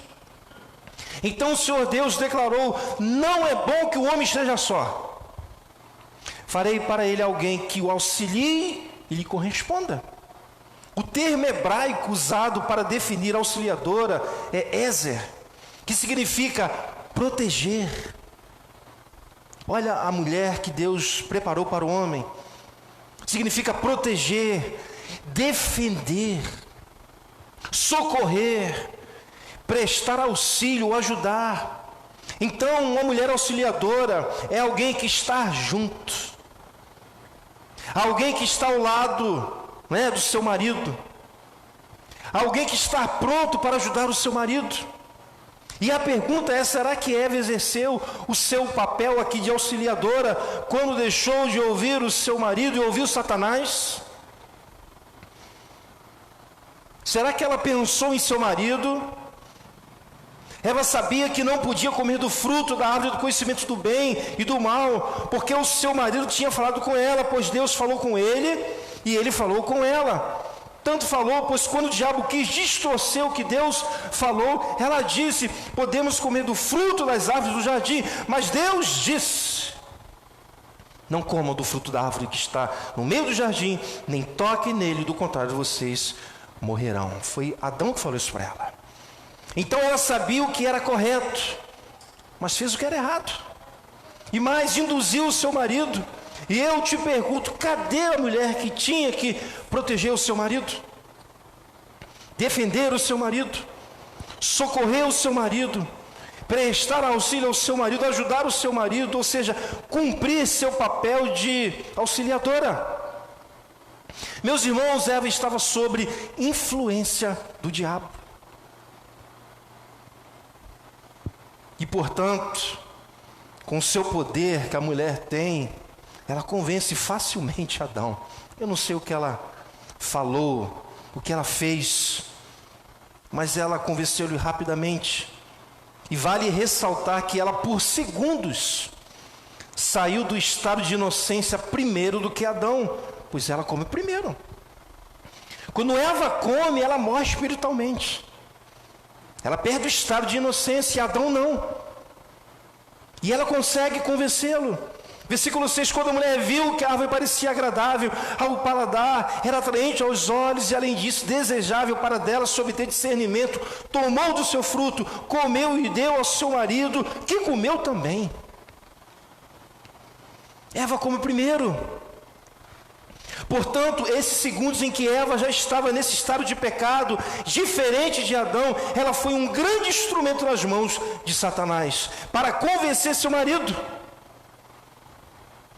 B: então o Senhor Deus declarou: não é bom que o homem esteja só. Farei para ele alguém que o auxilie e lhe corresponda. O termo hebraico usado para definir auxiliadora é ezer, que significa proteger. Olha a mulher que Deus preparou para o homem. Significa proteger, defender, socorrer, prestar auxílio, ajudar. Então, uma mulher auxiliadora é alguém que está junto, alguém que está ao lado, né, do seu marido, alguém que está pronto para ajudar o seu marido. E a pergunta é: será que Eva exerceu o seu papel aqui de auxiliadora quando deixou de ouvir o seu marido e ouviu Satanás? Será que ela pensou em seu marido? Eva sabia que não podia comer do fruto da árvore do conhecimento do bem e do mal, porque o seu marido tinha falado com ela, pois Deus falou com ele e ele falou com ela. Tanto falou, pois quando o diabo quis distorcer o que Deus falou, ela disse: podemos comer do fruto das árvores do jardim, mas Deus disse: não comam do fruto da árvore que está no meio do jardim, nem toquem nele, do contrário vocês morrerão. Foi Adão que falou isso para ela. Então ela sabia o que era correto, mas fez o que era errado, e mais, induziu o seu marido. E eu te pergunto: cadê a mulher que tinha que proteger o seu marido, defender o seu marido, socorrer o seu marido, prestar auxílio ao seu marido, ajudar o seu marido, ou seja, cumprir seu papel de auxiliadora? Meus irmãos, Eva estava sob influência do diabo. E portanto, com o seu poder que a mulher tem, ela convence facilmente Adão. Eu não sei o que ela falou, o que ela fez, mas ela convenceu-lhe rapidamente. E vale ressaltar que ela, por segundos, saiu do estado de inocência primeiro do que Adão, pois ela come primeiro. Quando Eva come, ela morre espiritualmente. Ela perde o estado de inocência, e Adão não. E ela consegue convencê-lo. Versículo 6: quando a mulher viu que a árvore parecia agradável ao paladar, era atraente aos olhos, e além disso, desejável para dela se obter discernimento, tomou do seu fruto, comeu e deu ao seu marido, que comeu também. Eva come primeiro. Portanto, esses segundos em que Eva já estava nesse estado de pecado, diferente de Adão, ela foi um grande instrumento nas mãos de Satanás, para convencer seu marido.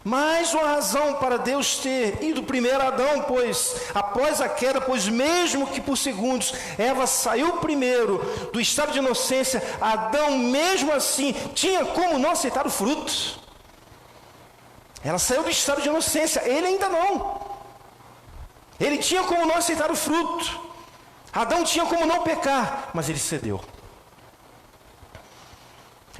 B: Mais uma razão para Deus ter ido primeiro a Adão, pois após a queda, pois mesmo que por segundos Eva saiu primeiro do estado de inocência, Adão mesmo assim tinha como não aceitar o fruto. Ela saiu do estado de inocência, ele ainda não. Ele tinha como não aceitar o fruto. Adão tinha como não pecar, mas ele cedeu.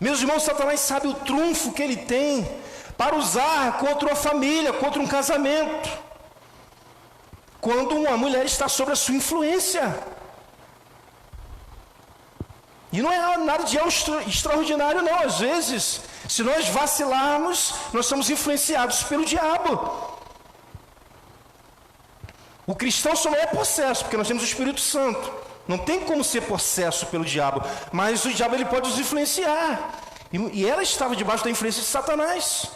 B: Meus irmãos, Satanás sabe o trunfo que ele tem para usar contra uma família, contra um casamento, quando uma mulher está sob a sua influência. E não é nada de extraordinário não. Às vezes, se nós vacilarmos, nós somos influenciados pelo diabo. O cristão só não é possesso, porque nós temos o Espírito Santo. Não tem como ser possesso pelo diabo, mas o diabo ele pode nos influenciar. E ela estava debaixo da influência de Satanás.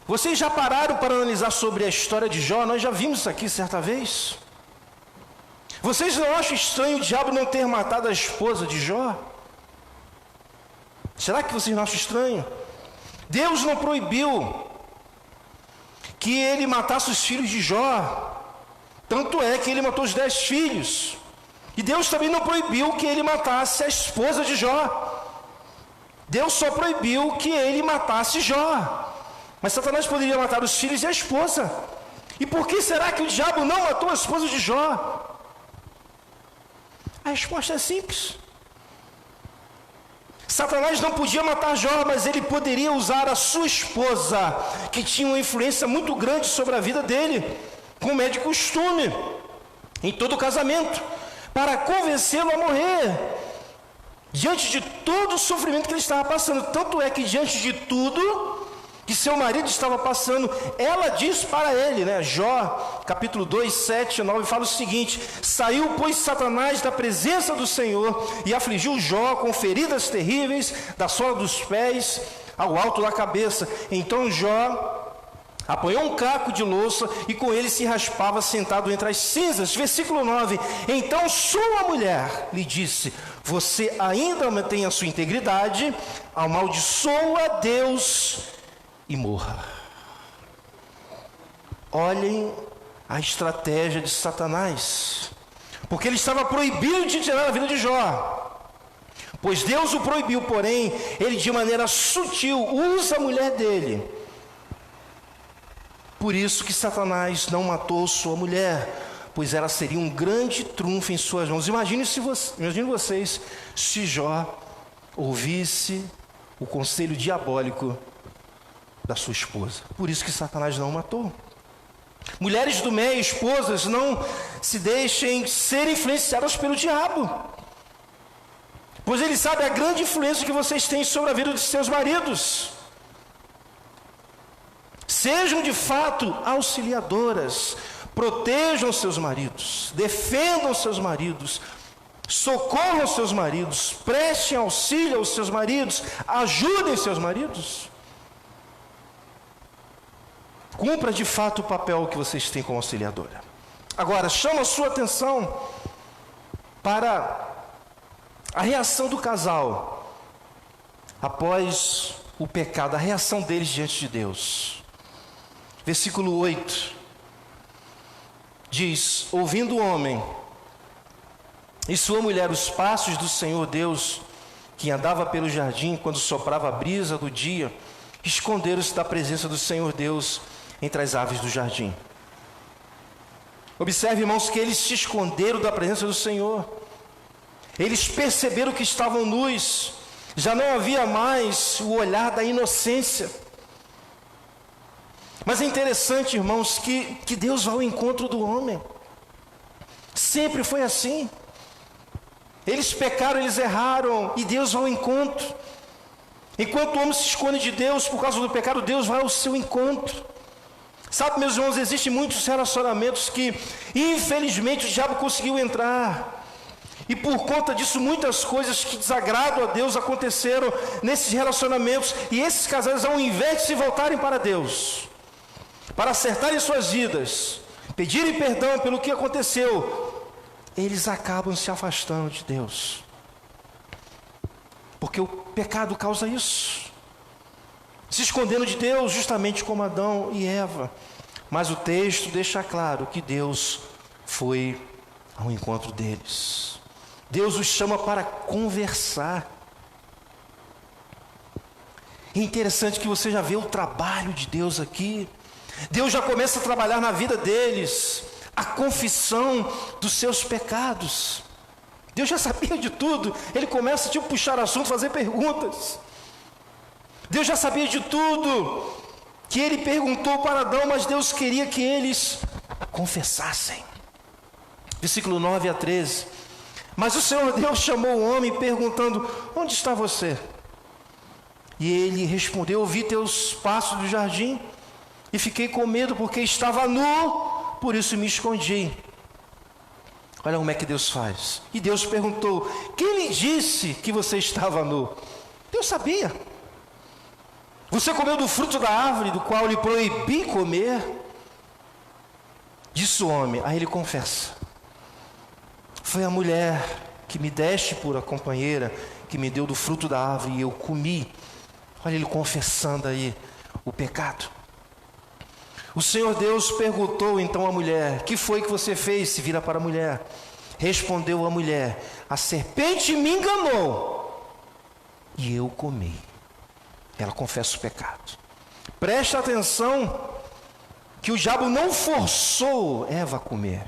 B: Vocês já pararam para analisar sobre a história de Jó? Nós já vimos isso aqui certa vez. Vocês não acham estranho o diabo não ter matado a esposa de Jó? Será que vocês não acham estranho? Deus não proibiu que ele matasse os filhos de Jó. Tanto é que ele matou os 10 filhos. E Deus também não proibiu que ele matasse a esposa de Jó. Deus só proibiu que ele matasse Jó. Mas Satanás poderia matar os filhos e a esposa. E por que será que o diabo não matou a esposa de Jó? A resposta é simples. Satanás não podia matar Jó, mas ele poderia usar a sua esposa, que tinha uma influência muito grande sobre a vida dele, como é de costume, em todo casamento, para convencê-lo a morrer, diante de todo o sofrimento que ele estava passando. Tanto é que diante de tudo que seu marido estava passando, ela diz para ele, Jó, capítulo 2, 7 e 9, fala o seguinte: saiu, pois, Satanás da presença do Senhor e afligiu Jó com feridas terríveis, da sola dos pés ao alto da cabeça. Então Jó Apoiou um caco de louça e com ele se raspava sentado entre as cinzas. Versículo 9. Então sua mulher lhe disse: você ainda mantém a sua integridade, amaldiçoa Deus e morra. Olhem a estratégia de Satanás, porque ele estava proibido de tirar a vida de Jó, pois Deus o proibiu. Porém, ele de maneira sutil usa a mulher dele. Por isso que Satanás não matou sua mulher, pois ela seria um grande trunfo em suas mãos. Imagine vocês se Jó ouvisse o conselho diabólico da sua esposa. Por isso que Satanás não matou. Mulheres do meio, esposas, não se deixem ser influenciadas pelo diabo, pois ele sabe a grande influência que vocês têm sobre a vida de seus maridos. Sejam de fato auxiliadoras, protejam seus maridos, defendam seus maridos, socorram seus maridos, prestem auxílio aos seus maridos, ajudem seus maridos. Cumpra de fato o papel que vocês têm como auxiliadora. Agora, chama a sua atenção para a reação do casal após o pecado, a reação deles diante de Deus. Versículo 8 diz: ouvindo o homem e sua mulher os passos do Senhor Deus, que andava pelo jardim quando soprava a brisa do dia, esconderam-se da presença do Senhor Deus entre as aves do jardim. Observe, irmãos, que eles se esconderam da presença do Senhor. Eles perceberam que estavam nus. Já não havia mais o olhar da inocência. Mas é interessante, irmãos, que Deus vai ao encontro do homem. Sempre foi assim. Eles pecaram, eles erraram, e Deus vai ao encontro. Enquanto o homem se esconde de Deus por causa do pecado, Deus vai ao seu encontro. Sabe, meus irmãos, existem muitos relacionamentos que, infelizmente, o diabo conseguiu entrar. E por conta disso, muitas coisas que desagradam a Deus aconteceram nesses relacionamentos. E esses casais, ao invés de se voltarem para Deus, para acertarem suas vidas, pedirem perdão pelo que aconteceu, eles acabam se afastando de Deus. Porque o pecado causa isso. Se escondendo de Deus, justamente como Adão e Eva. Mas o texto deixa claro que Deus foi ao encontro deles. Deus os chama para conversar. É interessante que você já vê o trabalho de Deus aqui. Deus já começa a trabalhar na vida deles a confissão dos seus pecados. Deus já sabia de tudo. Ele começa a puxar assunto, fazer perguntas. Deus já sabia de tudo que ele perguntou para Adão, mas Deus queria que eles confessassem. Versículo 9 a 13. Mas o Senhor Deus chamou o homem perguntando: onde está você? E ele respondeu: ouvi teus passos do jardim e fiquei com medo porque estava nu, por isso me escondi. Olha como é que Deus faz. E Deus perguntou: quem lhe disse que você estava nu? Deus sabia. Você comeu do fruto da árvore do qual lhe proibi comer? Disse o homem. Aí ele confessa: foi a mulher que me deste por a companheira, que me deu do fruto da árvore e eu comi. Olha ele confessando aí o pecado. O Senhor Deus perguntou então à mulher: que foi que você fez? Se vira para a mulher. Respondeu a mulher: a serpente me enganou e eu comi. Ela confessa o pecado. Preste atenção que o diabo não forçou Eva a comer.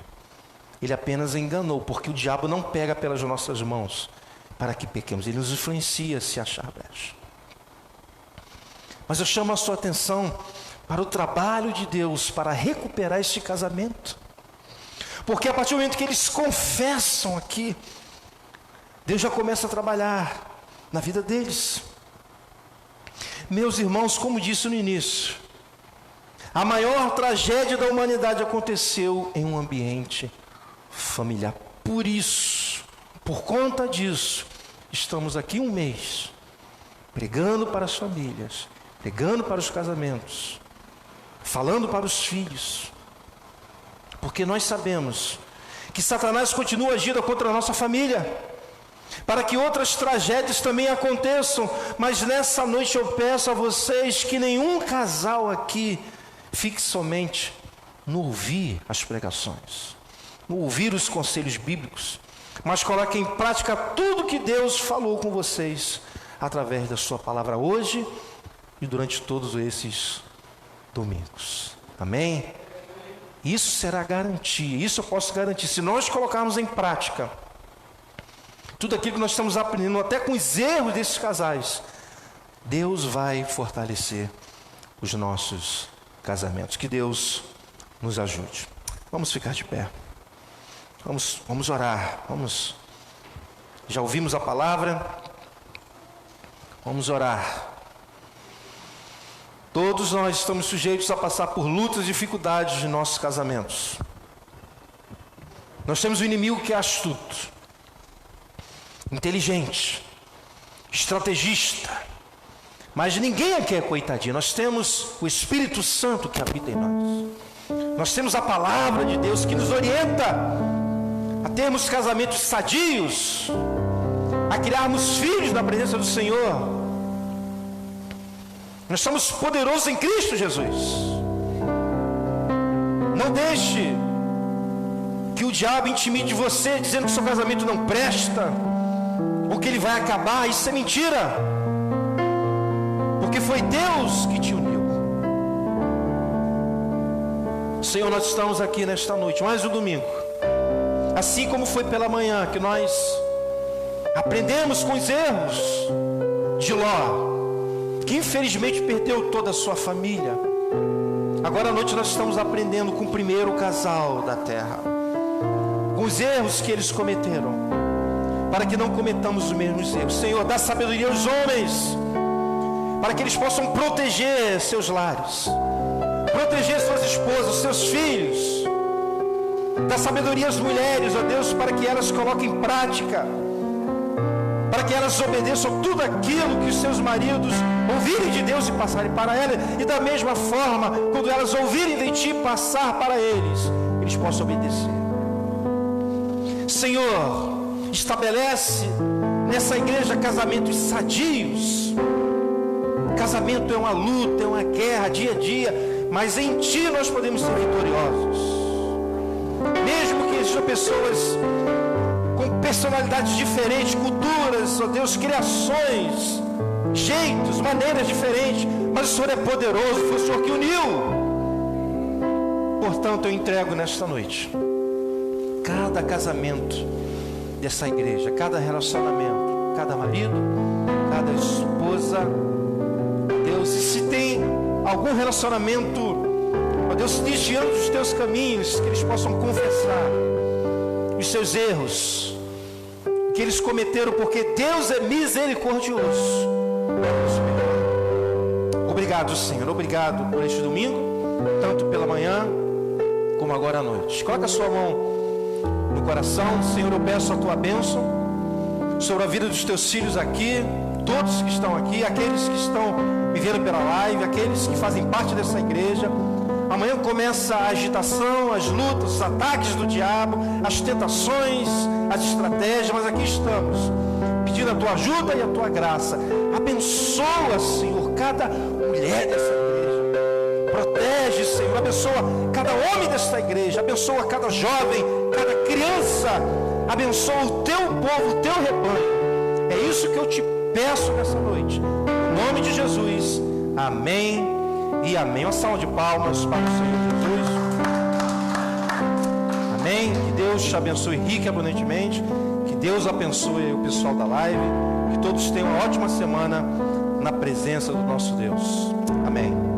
B: Ele apenas enganou, porque o diabo não pega pelas nossas mãos para que pequemos. Ele nos influencia se achar brecha. Mas eu chamo a sua atenção para o trabalho de Deus para recuperar este casamento. Porque a partir do momento que eles confessam aqui, Deus já começa a trabalhar na vida deles. Meus irmãos, como disse no início, a maior tragédia da humanidade aconteceu em um ambiente familiar. Por isso, por conta disso, estamos aqui um mês, pregando para as famílias, pregando para os casamentos, falando para os filhos, porque nós sabemos que Satanás continua agindo contra a nossa família, para que outras tragédias também aconteçam. Mas nessa noite eu peço a vocês que nenhum casal aqui fique somente no ouvir as pregações, no ouvir os conselhos bíblicos, mas coloque em prática tudo que Deus falou com vocês através da sua palavra hoje e durante todos esses domingos. Amém? Isso será garantia, isso eu posso garantir. Se nós colocarmos em prática tudo aquilo que nós estamos aprendendo, até com os erros desses casais, Deus vai fortalecer os nossos casamentos. Que Deus nos ajude. Vamos ficar de pé. Vamos orar. Já ouvimos a palavra. Vamos orar. Todos nós estamos sujeitos a passar por lutas e dificuldades de nossos casamentos. Nós temos um inimigo que é astuto, inteligente, estrategista, mas ninguém aqui é coitadinho. Nós temos o Espírito Santo que habita em nós. Nós temos a palavra de Deus que nos orienta a termos casamentos sadios, a criarmos filhos na presença do Senhor. Nós somos poderosos em Cristo Jesus. Não deixe que o diabo intimide você dizendo que seu casamento não presta, ou que ele vai acabar. Isso é mentira, porque foi Deus que te uniu. Senhor, nós estamos aqui nesta noite, mais um domingo, assim como foi pela manhã, que nós aprendemos com os erros de Ló, que infelizmente perdeu toda a sua família. Agora à noite nós estamos aprendendo com o primeiro casal da terra, com os erros que eles cometeram, para que não cometamos os mesmos erros. Senhor, dá sabedoria aos homens, para que eles possam proteger seus lares, proteger suas esposas, seus filhos. Dá sabedoria às mulheres, ó Deus, para que elas coloquem em prática, para que elas obedeçam tudo aquilo que os seus maridos ouvirem de Deus e passarem para elas. E da mesma forma, quando elas ouvirem de Ti passar para eles possam obedecer. Senhor, estabelece nessa igreja casamentos sadios. Casamento é uma luta, é uma guerra, dia a dia, mas em Ti nós podemos ser vitoriosos. Mesmo que sejam pessoas com personalidades diferentes, culturas, ó Deus, criações, jeitos, maneiras diferentes, mas o Senhor é poderoso, foi o Senhor que uniu. Portanto, eu entrego nesta noite cada casamento dessa igreja, cada relacionamento, cada marido, cada esposa, Deus, e se tem algum relacionamento, ó Deus, desviando dos Teus caminhos, que eles possam confessar os seus erros que eles cometeram, porque Deus é misericordioso. Obrigado, Senhor, obrigado por este domingo, tanto pela manhã como agora à noite. Coloca a sua mão no coração. Senhor, eu peço a Tua bênção sobre a vida dos Teus filhos aqui, todos que estão aqui, aqueles que estão me vendo pela live, aqueles que fazem parte dessa igreja. Amanhã começa a agitação, as lutas, os ataques do diabo, as tentações, as estratégias, mas aqui estamos, pedindo a Tua ajuda e a Tua graça. Abençoa, Senhor, cada mulher dessa igreja. Protege, Senhor, abençoa cada homem desta igreja, abençoa cada jovem, cada criança, abençoa o Teu povo, o Teu rebanho. É isso que eu Te peço nessa noite, em nome de Jesus, amém e amém. Uma salva de palmas para o Senhor Jesus. Amém. Que Deus te abençoe rica e abundantemente, que Deus abençoe o pessoal da live, que todos tenham uma ótima semana na presença do nosso Deus. Amém.